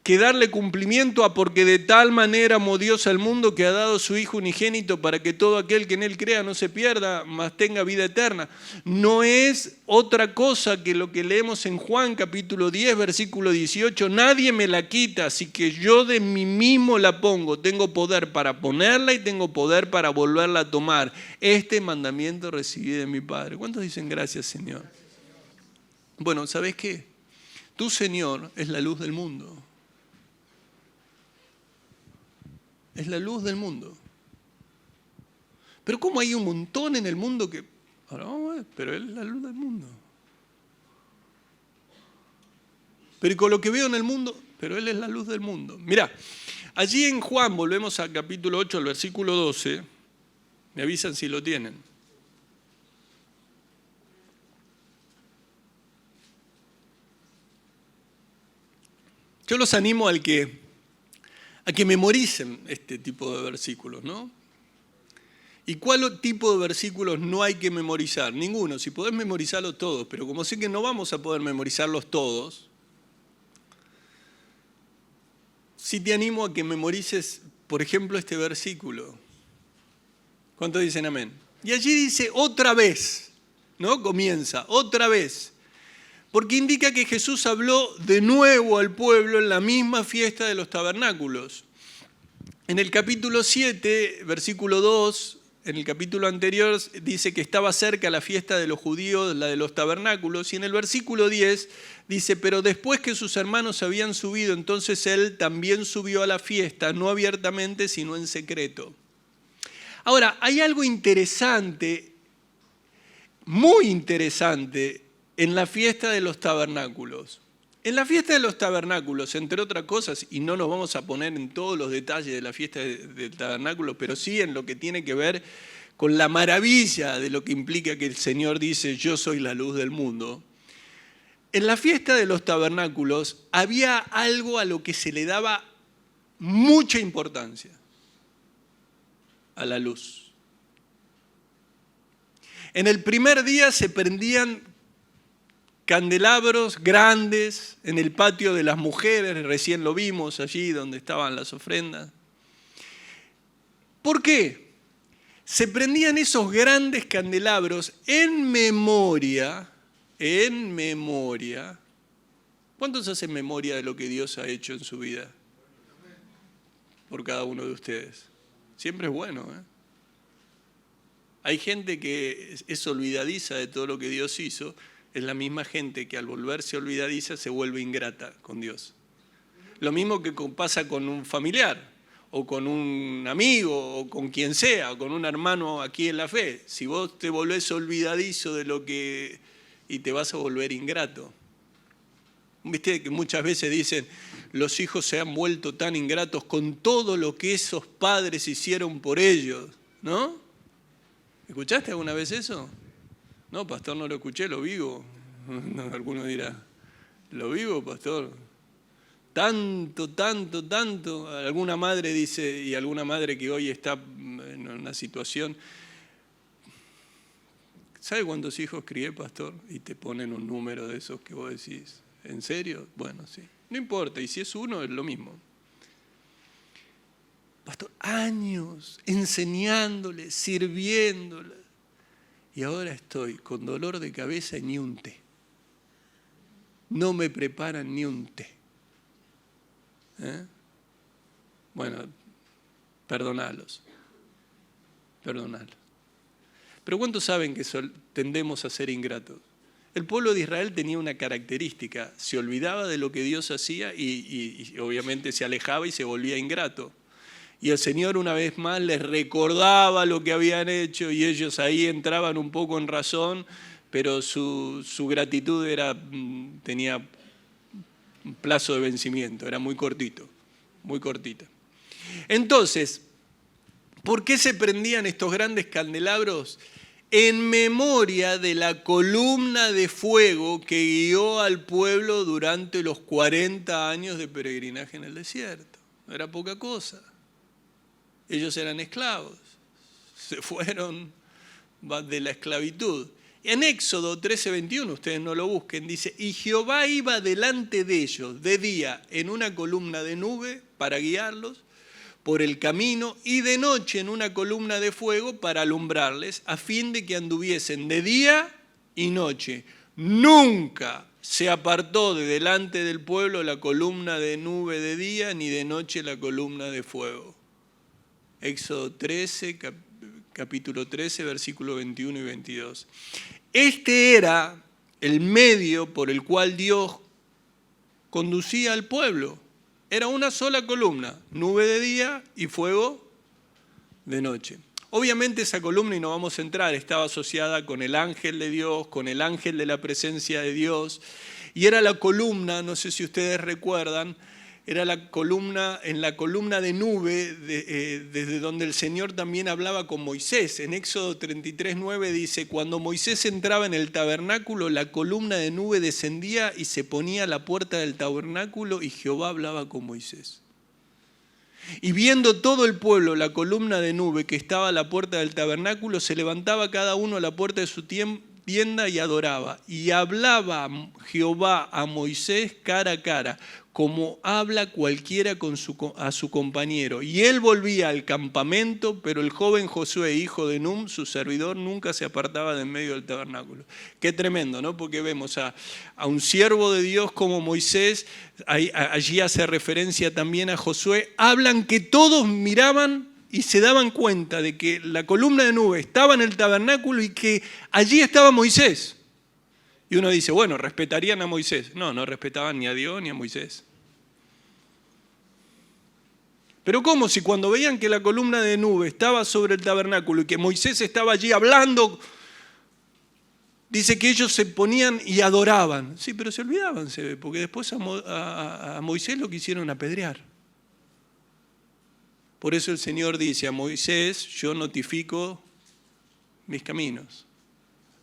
que darle cumplimiento a porque de tal manera amó Dios al mundo que ha dado su Hijo unigénito para que todo aquel que en Él crea no se pierda, mas tenga vida eterna. No es otra cosa que lo que leemos en Juan capítulo 10, versículo 18. Nadie me la quita, así que yo de mí mismo la pongo. Tengo poder para ponerla y tengo poder para volverla a tomar. Este mandamiento recibí de mi Padre. ¿Cuántos dicen gracias, Señor? Bueno, ¿sabes qué? Tu Señor es la luz del mundo. Es la luz del mundo. Pero ¿cómo hay un montón en el mundo que... Ahora vamos a ver, pero Él es la luz del mundo. Pero con lo que veo en el mundo, pero Él es la luz del mundo. Mirá, allí en Juan, volvemos al capítulo 8, al versículo 12, me avisan si lo tienen. Yo los animo a que memoricen este tipo de versículos, ¿no? ¿Y cuál tipo de versículos no hay que memorizar? Ninguno. Si podés memorizarlos todos, pero como sé que no vamos a poder memorizarlos todos, sí te animo a que memorices, por ejemplo, este versículo. ¿Cuántos dicen amén? Y allí dice otra vez, ¿no? Comienza, otra vez. Porque indica que Jesús habló de nuevo al pueblo en la misma fiesta de los tabernáculos. En el capítulo 7, versículo 2, en el capítulo anterior dice que estaba cerca la fiesta de los judíos, la de los tabernáculos, y en el versículo 10 dice, pero después que sus hermanos habían subido, entonces él también subió a la fiesta, no abiertamente, sino en secreto. Ahora, hay algo interesante, muy interesante, en la fiesta de los tabernáculos. En la fiesta de los tabernáculos, entre otras cosas, y no nos vamos a poner en todos los detalles de la fiesta del tabernáculo, pero sí en lo que tiene que ver con la maravilla de lo que implica que el Señor dice, yo soy la luz del mundo. En la fiesta de los tabernáculos había algo a lo que se le daba mucha importancia, a la luz. En el primer día se prendían candelabros grandes en el patio de las mujeres, recién lo vimos allí donde estaban las ofrendas. ¿Por qué? Se prendían esos grandes candelabros en memoria. ¿Cuántos hacen memoria de lo que Dios ha hecho en su vida? Por cada uno de ustedes. Siempre es bueno, ¿eh? Hay gente que es olvidadiza de todo lo que Dios hizo. Es la misma gente que al volverse olvidadiza se vuelve ingrata con Dios. Lo mismo que pasa con un familiar, o con un amigo, o con quien sea, o con un hermano aquí en la fe. Si vos te volvés olvidadizo de lo que... y te vas a volver ingrato. Viste que muchas veces dicen, los hijos se han vuelto tan ingratos con todo lo que esos padres hicieron por ellos, ¿no? ¿Escuchaste alguna vez eso? No, pastor, no lo escuché, lo vivo. No, alguno dirá, ¿lo vivo, pastor? Tanto. Alguna madre dice, y alguna madre que hoy está en una situación, ¿sabe cuántos hijos crié, pastor? Y te ponen un número de esos que vos decís, ¿en serio? Bueno, sí. No importa, y si es uno, es lo mismo. Pastor, años enseñándole, sirviéndole. Y ahora estoy con dolor de cabeza y ni un té. No me preparan ni un té. Bueno, perdonalos. Pero ¿cuántos saben que tendemos a ser ingratos? El pueblo de Israel tenía una característica, se olvidaba de lo que Dios hacía y obviamente se alejaba y se volvía ingrato. Y el Señor una vez más les recordaba lo que habían hecho y ellos ahí entraban un poco en razón, pero su gratitud tenía un plazo de vencimiento, era muy cortita. Entonces, ¿por qué se prendían estos grandes candelabros? En memoria de la columna de fuego que guió al pueblo durante los 40 años de peregrinaje en el desierto. No era poca cosa. Ellos eran esclavos, se fueron de la esclavitud En Éxodo 13:21, ustedes no lo busquen, dice, y Jehová iba delante de ellos de día en una columna de nube para guiarlos por el camino y de noche en una columna de fuego para alumbrarles, a fin de que anduviesen de día y noche. Nunca se apartó de delante del pueblo la columna de nube de día, ni de noche la columna de fuego. Éxodo 13, capítulo 13, versículos 21 y 22. Este era el medio por el cual Dios conducía al pueblo. Era una sola columna, nube de día y fuego de noche. Obviamente esa columna, y no vamos a entrar, estaba asociada con el ángel de Dios, con el ángel de la presencia de Dios. Y era la columna, no sé si ustedes recuerdan, era la columna, en la columna de nube, desde donde el Señor también hablaba con Moisés. En Éxodo 33:9 dice, cuando Moisés entraba en el tabernáculo, la columna de nube descendía y se ponía a la puerta del tabernáculo y Jehová hablaba con Moisés. Y viendo todo el pueblo la columna de nube que estaba a la puerta del tabernáculo, se levantaba cada uno a la puerta de su tienda y adoraba. Y hablaba Jehová a Moisés cara a cara, como habla cualquiera a su compañero. Y él volvía al campamento, pero el joven Josué, hijo de Nun, su servidor, nunca se apartaba de en medio del tabernáculo. Qué tremendo, ¿no? Porque vemos a un siervo de Dios como Moisés, allí hace referencia también a Josué, hablan que todos miraban y se daban cuenta de que la columna de nube estaba en el tabernáculo y que allí estaba Moisés. Y uno dice, bueno, respetarían a Moisés. No, no respetaban ni a Dios ni a Moisés. Pero ¿cómo? Si cuando veían que la columna de nube estaba sobre el tabernáculo y que Moisés estaba allí hablando, dice que ellos se ponían y adoraban. Sí, pero se olvidaban, porque después a Moisés lo quisieron apedrear. Por eso el Señor dice a Moisés, yo notifico mis caminos,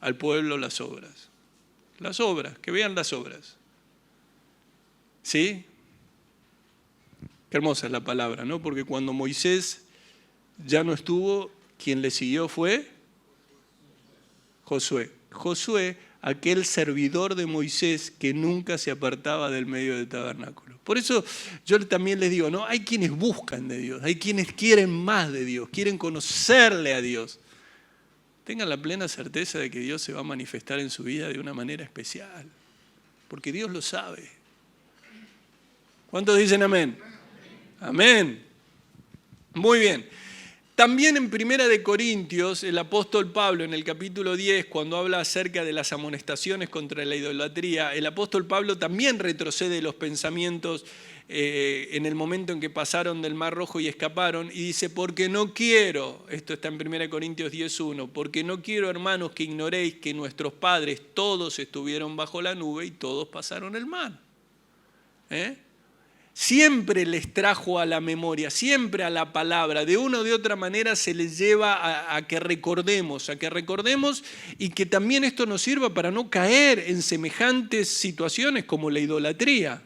al pueblo las obras. Las obras, que vean las obras. ¿Sí? Qué hermosa es la palabra, ¿no? Porque cuando Moisés ya no estuvo, quien le siguió fue Josué. Josué, aquel servidor de Moisés que nunca se apartaba del medio del tabernáculo. Por eso yo también les digo, ¿no? Hay quienes buscan de Dios, hay quienes quieren más de Dios, quieren conocerle a Dios. Tengan la plena certeza de que Dios se va a manifestar en su vida de una manera especial, porque Dios lo sabe. ¿Cuántos dicen amén? Amén. Muy bien. También en 1 Corintios, el apóstol Pablo, en el capítulo 10, cuando habla acerca de las amonestaciones contra la idolatría, el apóstol Pablo también retrocede los pensamientos en el momento en que pasaron del Mar Rojo y escaparon, y dice, porque no quiero, esto está en 1 Corintios 10:1, porque no quiero, hermanos, que ignoréis que nuestros padres todos estuvieron bajo la nube y todos pasaron el mar. Siempre les trajo a la memoria, siempre a la palabra, de una o de otra manera se les lleva a que recordemos y que también esto nos sirva para no caer en semejantes situaciones como la idolatría.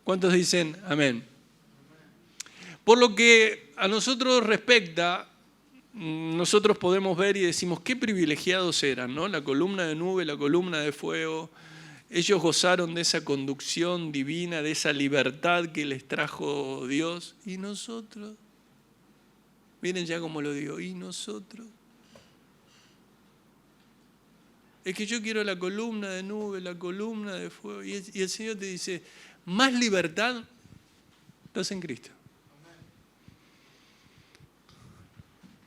¿Cuántos dicen amén? Por lo que a nosotros respecta, nosotros podemos ver y decimos qué privilegiados eran, ¿no? La columna de nube, la columna de fuego. Ellos gozaron de esa conducción divina, de esa libertad que les trajo Dios. ¿Y nosotros? Miren ya cómo lo digo, ¿y nosotros? Es que yo quiero la columna de nube, la columna de fuego. Y el Señor te dice, más libertad estás en Cristo.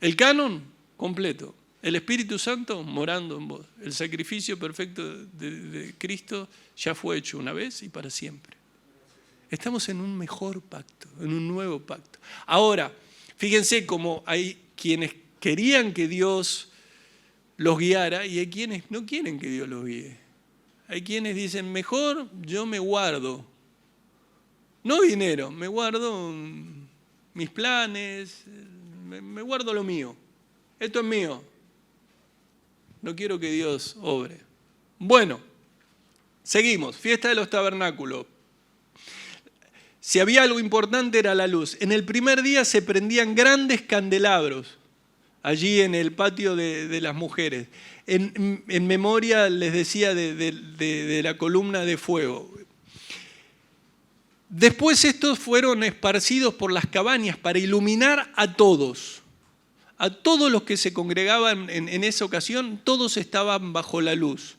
El canon completo. El Espíritu Santo morando en vos. El sacrificio perfecto de Cristo ya fue hecho una vez y para siempre. Estamos en un mejor pacto, en un nuevo pacto. Ahora, fíjense cómo hay quienes querían que Dios los guiara y hay quienes no quieren que Dios los guíe. Hay quienes dicen, mejor yo me guardo. No dinero, me guardo mis planes, me guardo lo mío. Esto es mío. No quiero que Dios obre. Bueno, seguimos. Fiesta de los tabernáculos. Si había algo importante era la luz. En el primer día se prendían grandes candelabros. allí en el patio de las mujeres. En memoria les decía de la columna de fuego. Después estos fueron esparcidos por las cabañas para iluminar a todos los que se congregaban en esa ocasión, todos estaban bajo la luz.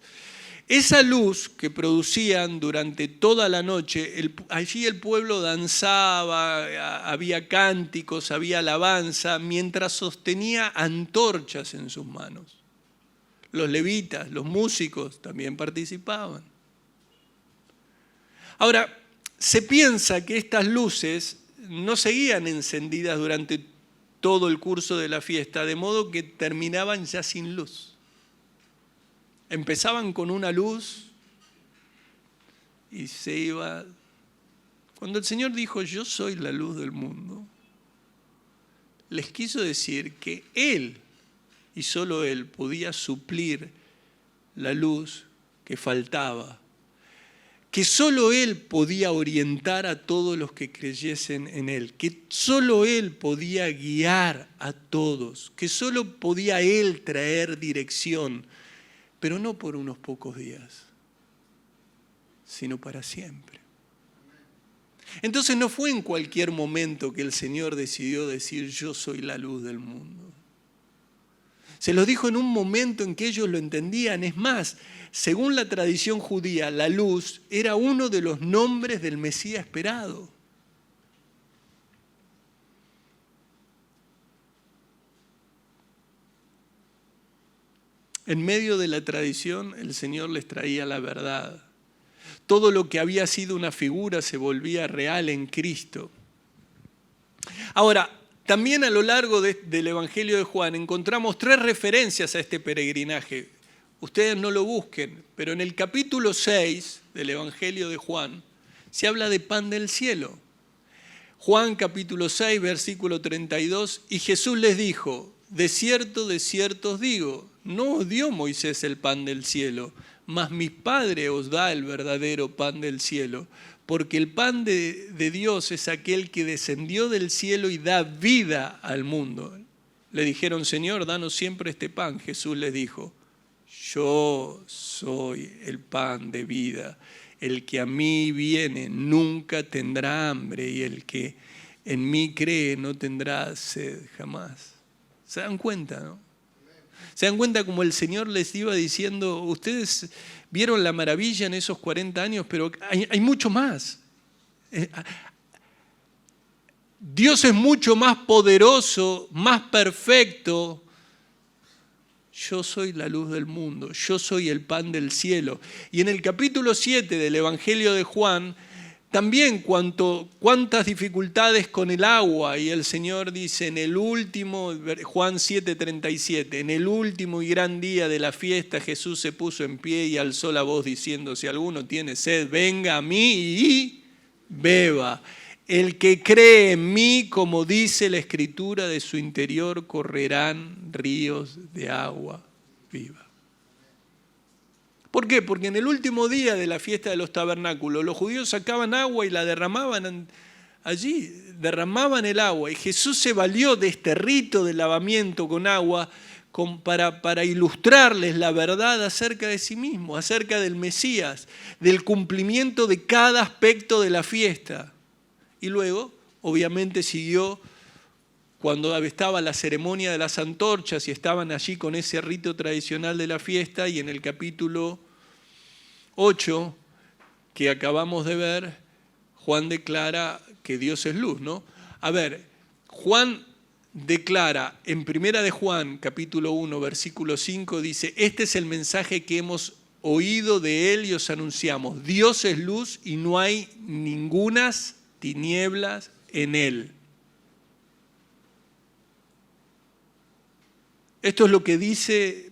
Esa luz que producían durante toda la noche, allí el pueblo danzaba, había cánticos, había alabanza, mientras sostenía antorchas en sus manos. Los levitas, los músicos también participaban. Ahora, se piensa que estas luces no seguían encendidas durante todo el curso de la fiesta, de modo que terminaban ya sin luz. Empezaban con una luz y se iba. Cuando el Señor dijo, yo soy la luz del mundo, les quiso decir que Él y solo Él podía suplir la luz que faltaba, que solo Él podía orientar a todos los que creyesen en Él, que solo Él podía guiar a todos, que solo podía Él traer dirección, pero no por unos pocos días, sino para siempre. Entonces no fue en cualquier momento que el Señor decidió decir, yo soy la luz del mundo. Se los dijo en un momento en que ellos lo entendían. Es más, según la tradición judía, la luz era uno de los nombres del Mesías esperado. En medio de la tradición, el Señor les traía la verdad. Todo lo que había sido una figura se volvía real en Cristo. Ahora, también a lo largo del Evangelio de Juan encontramos 3 referencias a este peregrinaje. Ustedes no lo busquen, pero en el capítulo 6 del Evangelio de Juan se habla de pan del cielo. Juan capítulo 6, versículo 32, y Jesús les dijo, de cierto os digo, no os dio Moisés el pan del cielo, mas mi Padre os da el verdadero pan del cielo. Porque el pan de Dios es aquel que descendió del cielo y da vida al mundo. Le dijeron, Señor, danos siempre este pan. Jesús les dijo, yo soy el pan de vida. El que a mí viene nunca tendrá hambre y el que en mí cree no tendrá sed jamás. ¿Se dan cuenta, no? ¿Se dan cuenta como el Señor les iba diciendo, ustedes vieron la maravilla en esos 40 años, pero hay mucho más? Dios es mucho más poderoso, más perfecto. Yo soy la luz del mundo, yo soy el pan del cielo. Y en el capítulo 7 del Evangelio de Juan, también cuántas dificultades con el agua, y el Señor dice en el último, Juan 7:37, en el último y gran día de la fiesta Jesús se puso en pie y alzó la voz diciendo, si alguno tiene sed, venga a mí y beba. El que cree en mí, como dice la Escritura, de su interior correrán ríos de agua viva. ¿Por qué? Porque en el último día de la fiesta de los tabernáculos, los judíos sacaban agua y la derramaban allí, derramaban el agua. Y Jesús se valió de este rito de lavamiento con agua para ilustrarles la verdad acerca de sí mismo, acerca del Mesías, del cumplimiento de cada aspecto de la fiesta. Y luego, obviamente, siguió cuando estaba la ceremonia de las antorchas y estaban allí con ese rito tradicional de la fiesta, y en el capítulo 8 que acabamos de ver, Juan declara que Dios es luz, ¿no? A ver, Juan declara en Primera de Juan, capítulo 1, versículo 5, dice, este es el mensaje que hemos oído de él y os anunciamos, Dios es luz y no hay ningunas tinieblas en él. Esto es lo que dice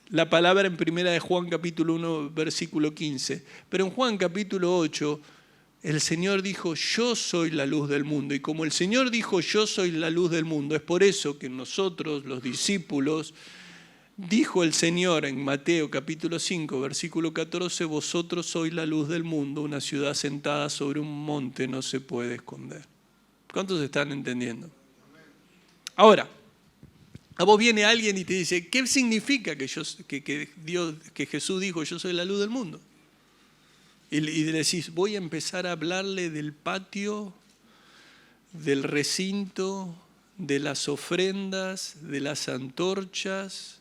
la palabra en Primera de Juan capítulo 1, versículo 15. Pero en Juan capítulo 8, el Señor dijo, yo soy la luz del mundo. Y como el Señor dijo, yo soy la luz del mundo, es por eso que nosotros, los discípulos, dijo el Señor en Mateo capítulo 5, versículo 14, vosotros sois la luz del mundo, una ciudad sentada sobre un monte no se puede esconder. ¿Cuántos están entendiendo? Ahora, A vos viene alguien y te dice, ¿qué significa que Jesús dijo, yo soy la luz del mundo? Y le decís, voy a empezar a hablarle del patio, del recinto, de las ofrendas, de las antorchas.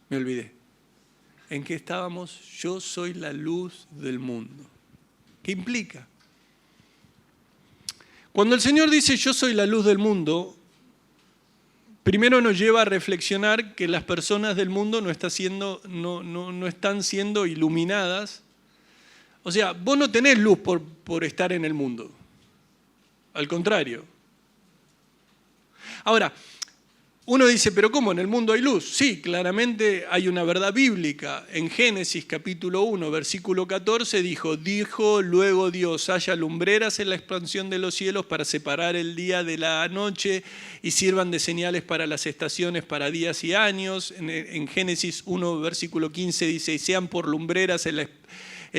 Me olvidé. ¿En qué estábamos? Yo soy la luz del mundo. ¿Qué implica? Cuando el Señor dice, yo soy la luz del mundo, primero nos lleva a reflexionar que las personas del mundo no están siendo iluminadas. O sea, vos no tenés luz por estar en el mundo. Al contrario. Ahora, uno dice, ¿pero cómo? ¿En el mundo hay luz? Sí, claramente hay una verdad bíblica. En Génesis capítulo 1, versículo 14, dijo luego Dios, haya lumbreras en la expansión de los cielos para separar el día de la noche y sirvan de señales para las estaciones, para días y años. En Génesis 1, versículo 15 dice, y sean por lumbreras en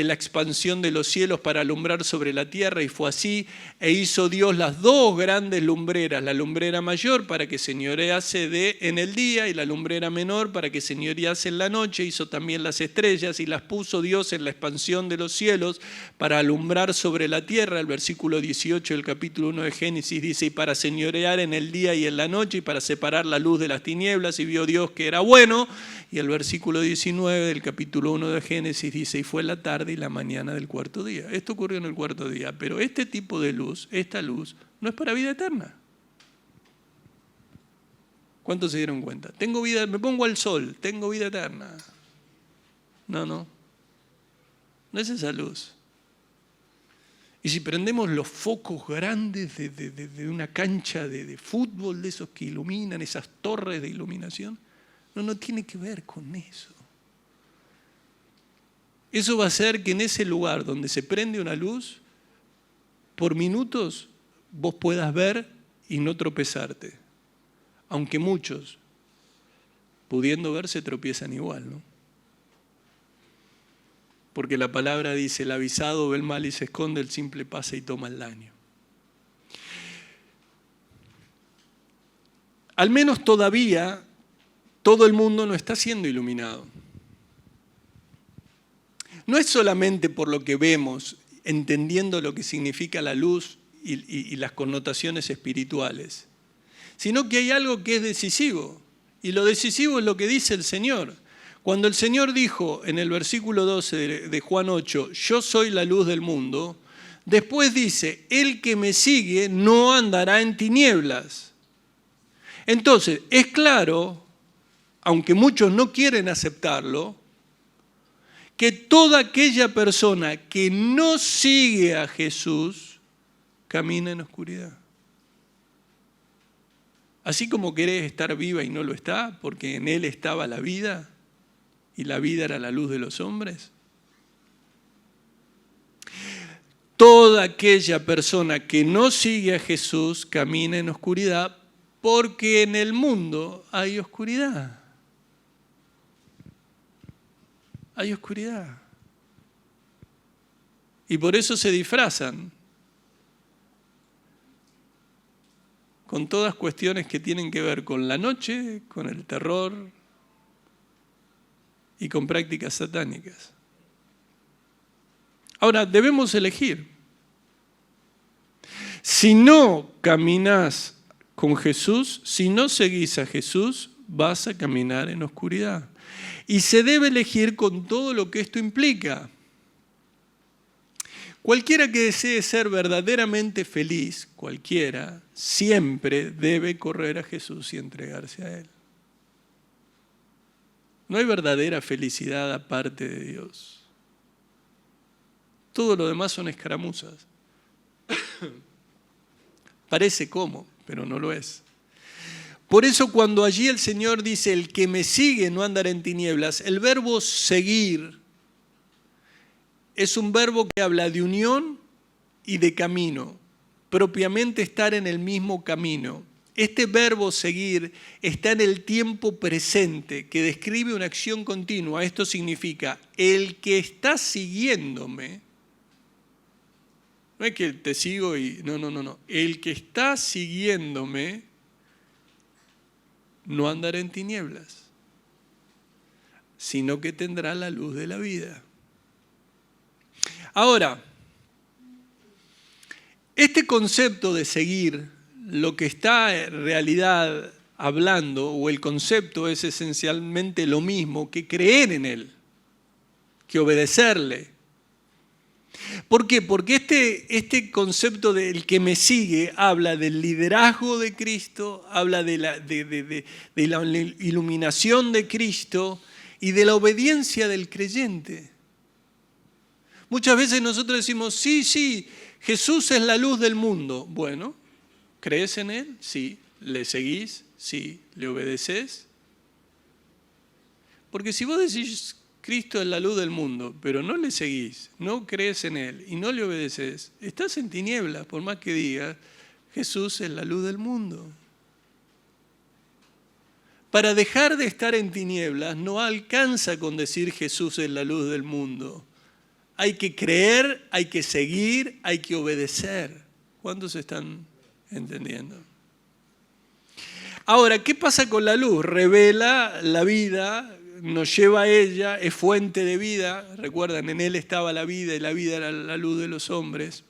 la expansión de los cielos para alumbrar sobre la tierra, y fue así, e hizo Dios las dos grandes lumbreras, la lumbrera mayor para que señorease en el día, y la lumbrera menor para que señorease en la noche. Hizo también las estrellas, y las puso Dios en la expansión de los cielos para alumbrar sobre la tierra. El versículo 18 del capítulo 1 de Génesis dice, y para señorear en el día y en la noche, y para separar la luz de las tinieblas, y vio Dios que era bueno. Y el versículo 19 del capítulo 1 de Génesis dice, y fue la tarde y la mañana del cuarto día. Esto ocurrió en el cuarto día, pero este tipo de luz, esta luz, no es para vida eterna. ¿Cuántos se dieron cuenta? Tengo vida, me pongo al sol, tengo vida eterna. No es esa luz. Y si prendemos los focos grandes de una cancha de fútbol, de esos que iluminan, esas torres de iluminación, no tiene que ver con eso. Eso va a hacer que en ese lugar donde se prende una luz, por minutos vos puedas ver y no tropezarte. Aunque muchos, pudiendo ver, se tropiezan igual, ¿no? Porque la palabra dice, el avisado ve el mal y se esconde, el simple pasa y toma el daño. Al menos todavía, todo el mundo no está siendo iluminado. No es solamente por lo que vemos, entendiendo lo que significa la luz y las connotaciones espirituales, sino que hay algo que es decisivo. Y lo decisivo es lo que dice el Señor. Cuando el Señor dijo en el versículo 12 de Juan 8, yo soy la luz del mundo, después dice, el que me sigue no andará en tinieblas. Entonces, es claro, aunque muchos no quieren aceptarlo, que toda aquella persona que no sigue a Jesús camina en oscuridad. Así como querés estar viva y no lo está, porque en Él estaba la vida, y la vida era la luz de los hombres. Toda aquella persona que no sigue a Jesús camina en oscuridad, porque en el mundo hay oscuridad. Hay oscuridad. Y por eso se disfrazan con todas cuestiones que tienen que ver con la noche, con el terror y con prácticas satánicas. Ahora, debemos elegir. Si no caminás con Jesús, si no seguís a Jesús, vas a caminar en oscuridad. Y se debe elegir con todo lo que esto implica. Cualquiera que desee ser verdaderamente feliz, cualquiera, siempre debe correr a Jesús y entregarse a Él. No hay verdadera felicidad aparte de Dios. Todo lo demás son escaramuzas. Parece como, pero no lo es. Por eso cuando allí el Señor dice, el que me sigue no andará en tinieblas, el verbo seguir es un verbo que habla de unión y de camino, propiamente estar en el mismo camino. Este verbo seguir está en el tiempo presente, que describe una acción continua. Esto significa, el que está siguiéndome, no es que te sigo y... No. El que está siguiéndome no andará en tinieblas, sino que tendrá la luz de la vida. Ahora, este concepto de seguir, lo que está en realidad hablando, o el concepto es esencialmente lo mismo que creer en Él, que obedecerle. ¿Por qué? Porque este concepto del que me sigue habla del liderazgo de Cristo, habla de la iluminación de Cristo y de la obediencia del creyente. Muchas veces nosotros decimos, sí, Jesús es la luz del mundo. Bueno, ¿crees en Él? Sí. ¿Le seguís? Sí. ¿Le obedeces? Porque si vos decís, Cristo es la luz del mundo, pero no le seguís, no crees en Él y no le obedeces, estás en tinieblas, por más que digas, Jesús es la luz del mundo. Para dejar de estar en tinieblas no alcanza con decir Jesús es la luz del mundo. Hay que creer, hay que seguir, hay que obedecer. ¿Cuántos están entendiendo? Ahora, ¿qué pasa con la luz? Revela la vida, nos lleva a ella, es fuente de vida. Recuerdan, en Él estaba la vida y la vida era la luz de los hombres.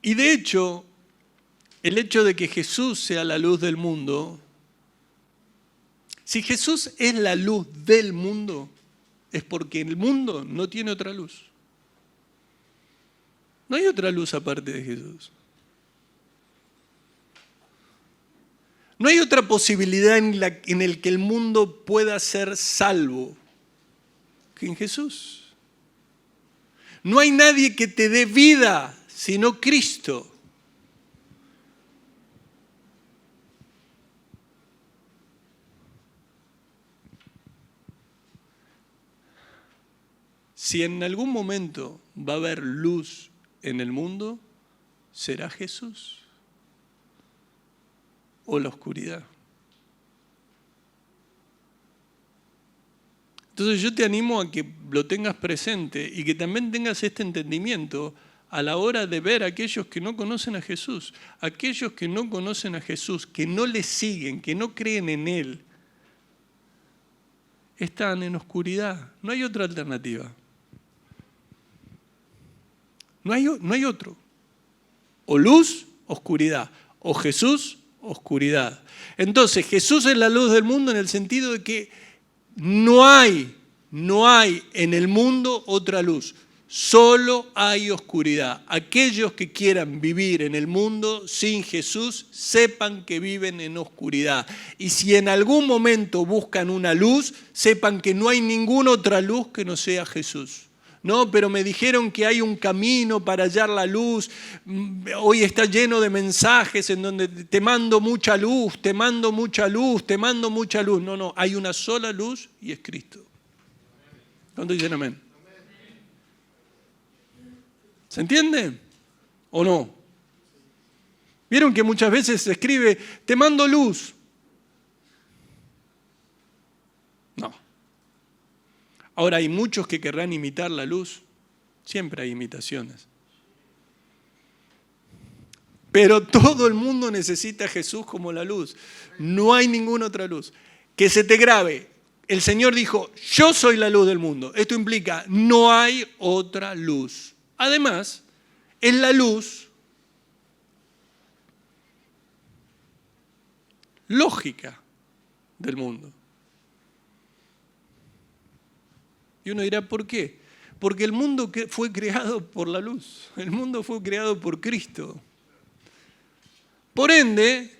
Y de hecho, el hecho de que Jesús sea la luz del mundo, si Jesús es la luz del mundo, es porque el mundo no tiene otra luz. No hay otra luz aparte de Jesús. No hay otra posibilidad en la que el mundo pueda ser salvo que en Jesús. No hay nadie que te dé vida sino Cristo. Si en algún momento va a haber luz en el mundo, será Jesús o la oscuridad. Entonces yo te animo a que lo tengas presente y que también tengas este entendimiento a la hora de ver a aquellos que no conocen a Jesús, aquellos que no conocen a Jesús, que no le siguen, que no creen en Él, están en oscuridad. No hay otra alternativa. No hay otro. O luz, oscuridad. O Jesús, oscuridad. Entonces, Jesús es la luz del mundo en el sentido de que no hay en el mundo otra luz. Solo hay oscuridad. Aquellos que quieran vivir en el mundo sin Jesús, sepan que viven en oscuridad. Y si en algún momento buscan una luz, sepan que no hay ninguna otra luz que no sea Jesús. No, pero me dijeron que hay un camino para hallar la luz. Hoy está lleno de mensajes en donde te mando mucha luz, te mando mucha luz, te mando mucha luz. No, hay una sola luz y es Cristo. ¿Cuántos dicen amén? ¿Se entiende? ¿O no? ¿Vieron que muchas veces se escribe, te mando luz? No. Ahora hay muchos que querrán imitar la luz. Siempre hay imitaciones. Pero todo el mundo necesita a Jesús como la luz. No hay ninguna otra luz. Que se te grabe. El Señor dijo, yo soy la luz del mundo. Esto implica, no hay otra luz. Además, es la luz lógica del mundo. Y uno dirá, ¿por qué? Porque el mundo fue creado por la luz. El mundo fue creado por Cristo. Por ende,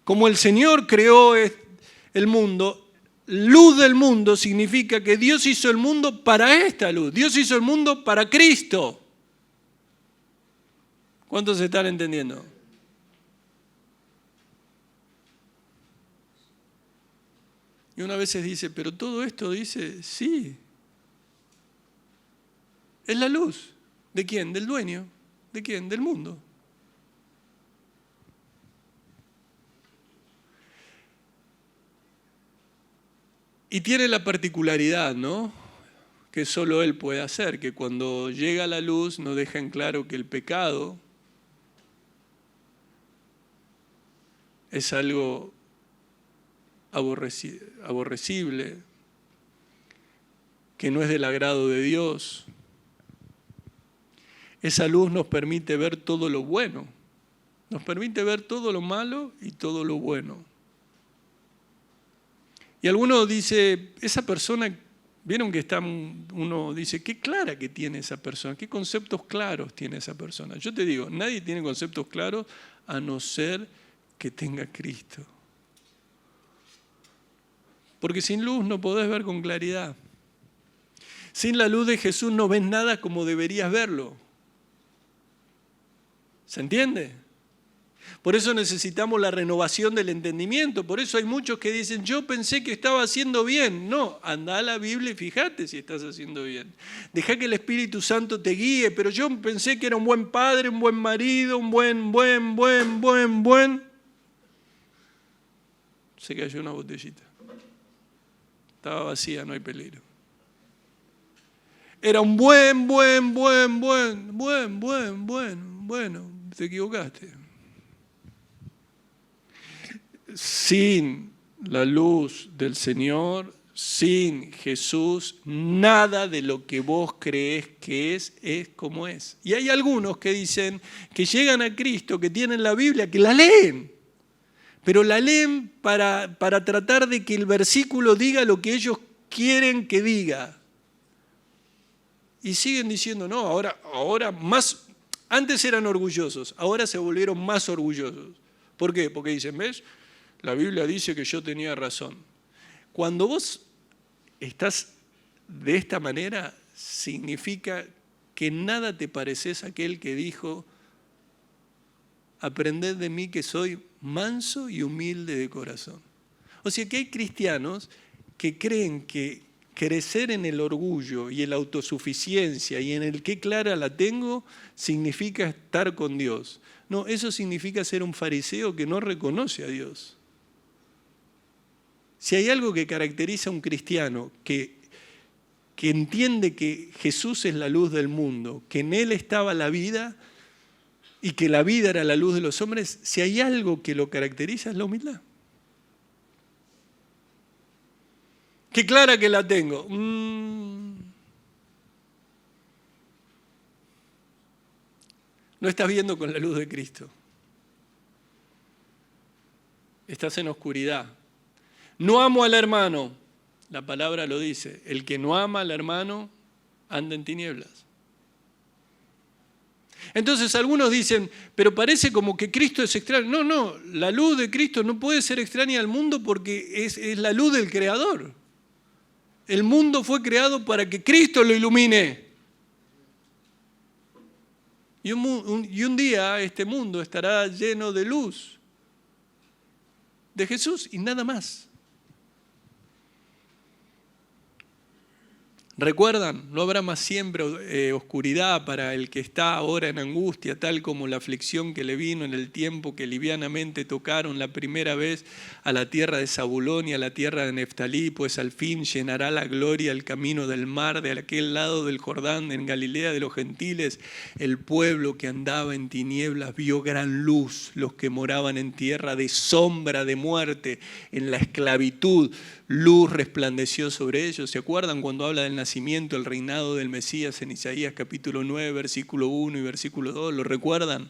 como el Señor creó el mundo, luz del mundo significa que Dios hizo el mundo para esta luz. Dios hizo el mundo para Cristo. ¿Cuántos se están entendiendo? Y una vez dice, pero todo esto dice, sí. Es la luz. ¿De quién? Del dueño. ¿De quién? Del mundo. Y tiene la particularidad, ¿no? Que solo Él puede hacer, que cuando llega la luz nos deja en claro que el pecado es algo aborrecible, que no es del agrado de Dios. Esa luz nos permite ver todo lo bueno, nos permite ver todo lo malo y todo lo bueno. Y alguno dice, esa persona, vieron que uno dice, qué clara que tiene esa persona, qué conceptos claros tiene esa persona. Yo te digo, nadie tiene conceptos claros a no ser que tenga Cristo. Porque sin luz no podés ver con claridad. Sin la luz de Jesús no ves nada como deberías verlo. ¿Se entiende? Por eso necesitamos la renovación del entendimiento. Por eso hay muchos que dicen, yo pensé que estaba haciendo bien. No, anda a la Biblia y fíjate si estás haciendo bien. Deja que el Espíritu Santo te guíe, pero yo pensé que era un buen padre, un buen marido, un buen. Se cayó una botellita. Estaba vacía, no hay peligro. Era un bueno, te equivocaste. Sin la luz del Señor, sin Jesús, nada de lo que vos crees que es como es. Y hay algunos que dicen que llegan a Cristo, que tienen la Biblia, que la leen, pero la leen para tratar de que el versículo diga lo que ellos quieren que diga. Y siguen diciendo, no, ahora más, antes eran orgullosos, ahora se volvieron más orgullosos. ¿Por qué? Porque dicen, ¿ves? La Biblia dice que yo tenía razón. Cuando vos estás de esta manera, significa que nada te pareces a aquel que dijo, aprended de mí que soy manso y humilde de corazón. O sea que hay cristianos que creen que crecer en el orgullo y en la autosuficiencia y en el qué clara la tengo significa estar con Dios. No, eso significa ser un fariseo que no reconoce a Dios. Si hay algo que caracteriza a un cristiano que entiende que Jesús es la luz del mundo, que en Él estaba la vida y que la vida era la luz de los hombres, si hay algo que lo caracteriza es la humildad. Qué clara que la tengo. No estás viendo con la luz de Cristo. Estás en oscuridad. No amo al hermano. La palabra lo dice. El que no ama al hermano anda en tinieblas. Entonces algunos dicen, pero parece como que Cristo es extraño. No, la luz de Cristo no puede ser extraña al mundo porque es la luz del Creador. El mundo fue creado para que Cristo lo ilumine. Y un día este mundo estará lleno de luz de Jesús y nada más. ¿Recuerdan? No habrá más siempre oscuridad para el que está ahora en angustia, tal como la aflicción que le vino en el tiempo que livianamente tocaron la primera vez a la tierra de Zabulón y a la tierra de Neftalí, pues al fin llenará la gloria el camino del mar de aquel lado del Jordán, en Galilea de los gentiles. El pueblo que andaba en tinieblas vio gran luz, los que moraban en tierra de sombra de muerte, en la esclavitud, luz resplandeció sobre ellos. ¿Se acuerdan cuando habla del nacimiento, el reinado del Mesías en Isaías capítulo 9, versículo 1 y versículo 2? ¿Lo recuerdan?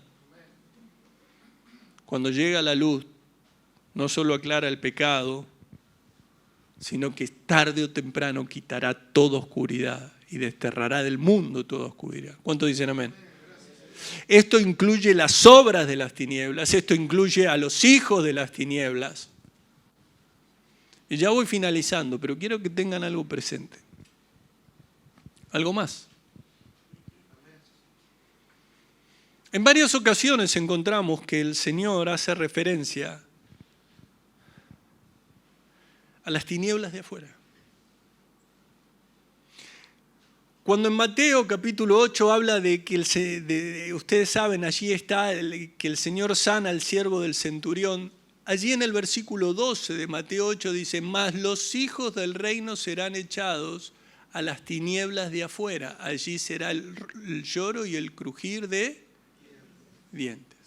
Cuando llega la luz, no solo aclara el pecado, sino que tarde o temprano quitará toda oscuridad y desterrará del mundo toda oscuridad. ¿Cuántos dicen amén? Esto incluye las obras de las tinieblas, esto incluye a los hijos de las tinieblas. Y ya voy finalizando, pero quiero que tengan algo presente. Algo más. En varias ocasiones encontramos que el Señor hace referencia a las tinieblas de afuera. Cuando en Mateo capítulo 8 habla de que ustedes saben, allí está que el Señor sana al siervo del centurión. Allí en el versículo 12 de Mateo 8 dice, mas los hijos del reino serán echados a las tinieblas de afuera. Allí será el lloro y el crujir de dientes.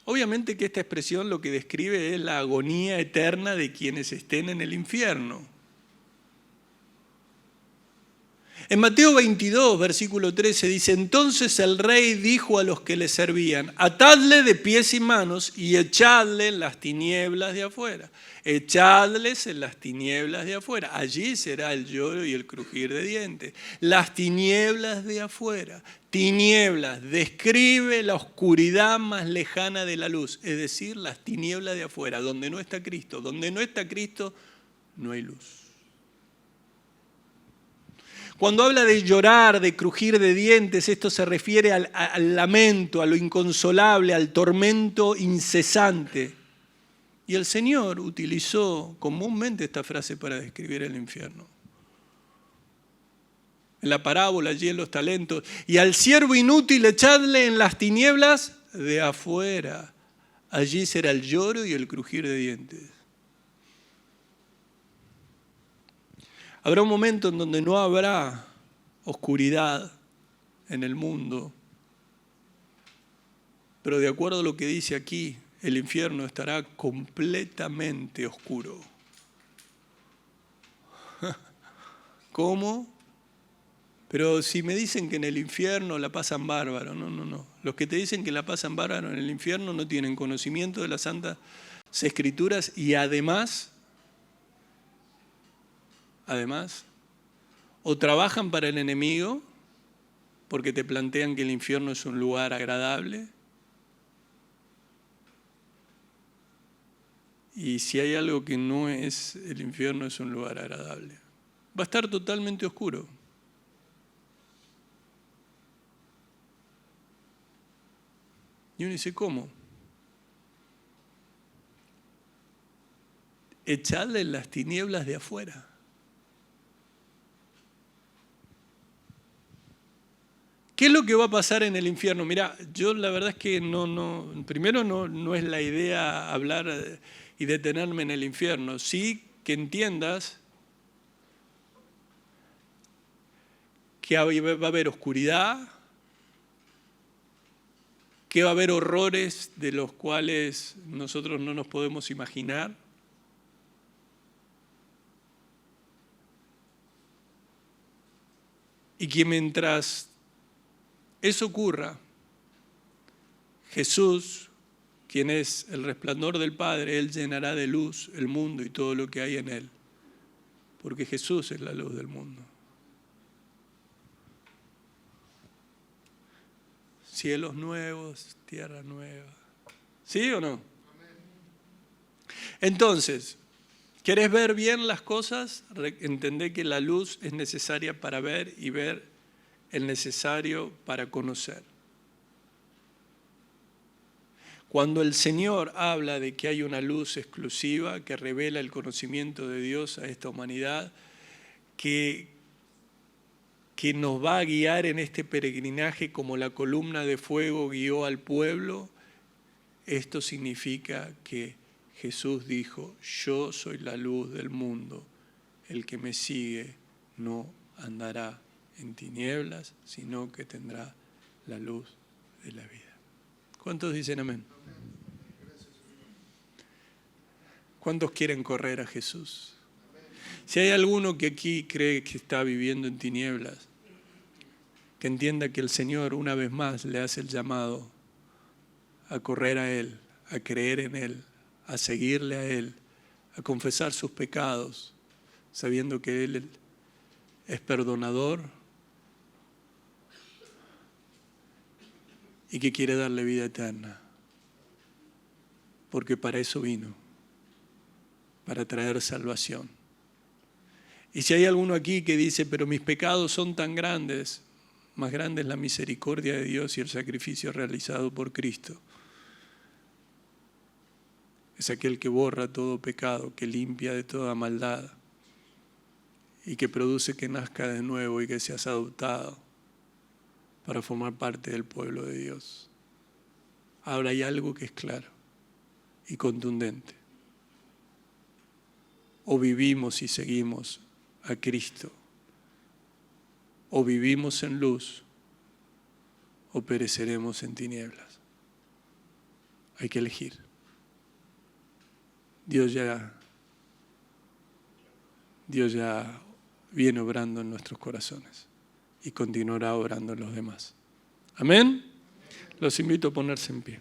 Obviamente que esta expresión lo que describe es la agonía eterna de quienes estén en el infierno. En Mateo 22, versículo 13 dice: entonces el rey dijo a los que le servían: atadle de pies y manos y echadle en las tinieblas de afuera. Echadles en las tinieblas de afuera. Allí será el lloro y el crujir de dientes. Las tinieblas de afuera. Tinieblas describe la oscuridad más lejana de la luz, es decir, las tinieblas de afuera, donde no está Cristo. Donde no está Cristo, no hay luz. Cuando habla de llorar, de crujir de dientes, esto se refiere al lamento, a lo inconsolable, al tormento incesante. Y el Señor utilizó comúnmente esta frase para describir el infierno. En la parábola, allí en los talentos: y al siervo inútil echadle en las tinieblas de afuera. Allí será el lloro y el crujir de dientes. Habrá un momento en donde no habrá oscuridad en el mundo, pero de acuerdo a lo que dice aquí, el infierno estará completamente oscuro. ¿Cómo? Pero si me dicen que en el infierno la pasan bárbaro, no. Los que te dicen que la pasan bárbaro en el infierno no tienen conocimiento de las Santas Escrituras y además, o trabajan para el enemigo porque te plantean que el infierno es un lugar agradable. Y si hay algo que no es, el infierno es un lugar agradable. Va a estar totalmente oscuro. Y uno dice, ¿cómo? Echadle en las tinieblas de afuera. ¿Qué es lo que va a pasar en el infierno? Mirá, yo la verdad es que primero no es la idea hablar y detenerme en el infierno. Sí que entiendas que va a haber oscuridad, que va a haber horrores de los cuales nosotros no nos podemos imaginar. Y que mientras eso ocurra, Jesús, quien es el resplandor del Padre, Él llenará de luz el mundo y todo lo que hay en él. Porque Jesús es la luz del mundo. Cielos nuevos, tierra nueva. ¿Sí o no? Entonces, ¿querés ver bien las cosas? Entendé que la luz es necesaria para ver y ver es necesario para conocer. Cuando el Señor habla de que hay una luz exclusiva que revela el conocimiento de Dios a esta humanidad, que nos va a guiar en este peregrinaje como la columna de fuego guió al pueblo, esto significa que Jesús dijo: yo soy la luz del mundo, el que me sigue no andará en tinieblas, sino que tendrá la luz de la vida. ¿Cuántos dicen amén? ¿Cuántos quieren correr a Jesús? Si hay alguno que aquí cree que está viviendo en tinieblas, que entienda que el Señor una vez más le hace el llamado a correr a Él, a creer en Él, a seguirle a Él, a confesar sus pecados, sabiendo que Él es perdonador y que quiere darle vida eterna, porque para eso vino, para traer salvación. Y si hay alguno aquí que dice: pero mis pecados son tan grandes, más grande es la misericordia de Dios y el sacrificio realizado por Cristo. Es aquel que borra todo pecado, que limpia de toda maldad y que produce que nazca de nuevo y que seas adoptado para formar parte del pueblo de Dios. Ahora hay algo que es claro y contundente. O vivimos y seguimos a Cristo, o vivimos en luz, o pereceremos en tinieblas. Hay que elegir. Dios ya viene obrando en nuestros corazones y continuará obrando en los demás. Amén. Los invito a ponerse en pie.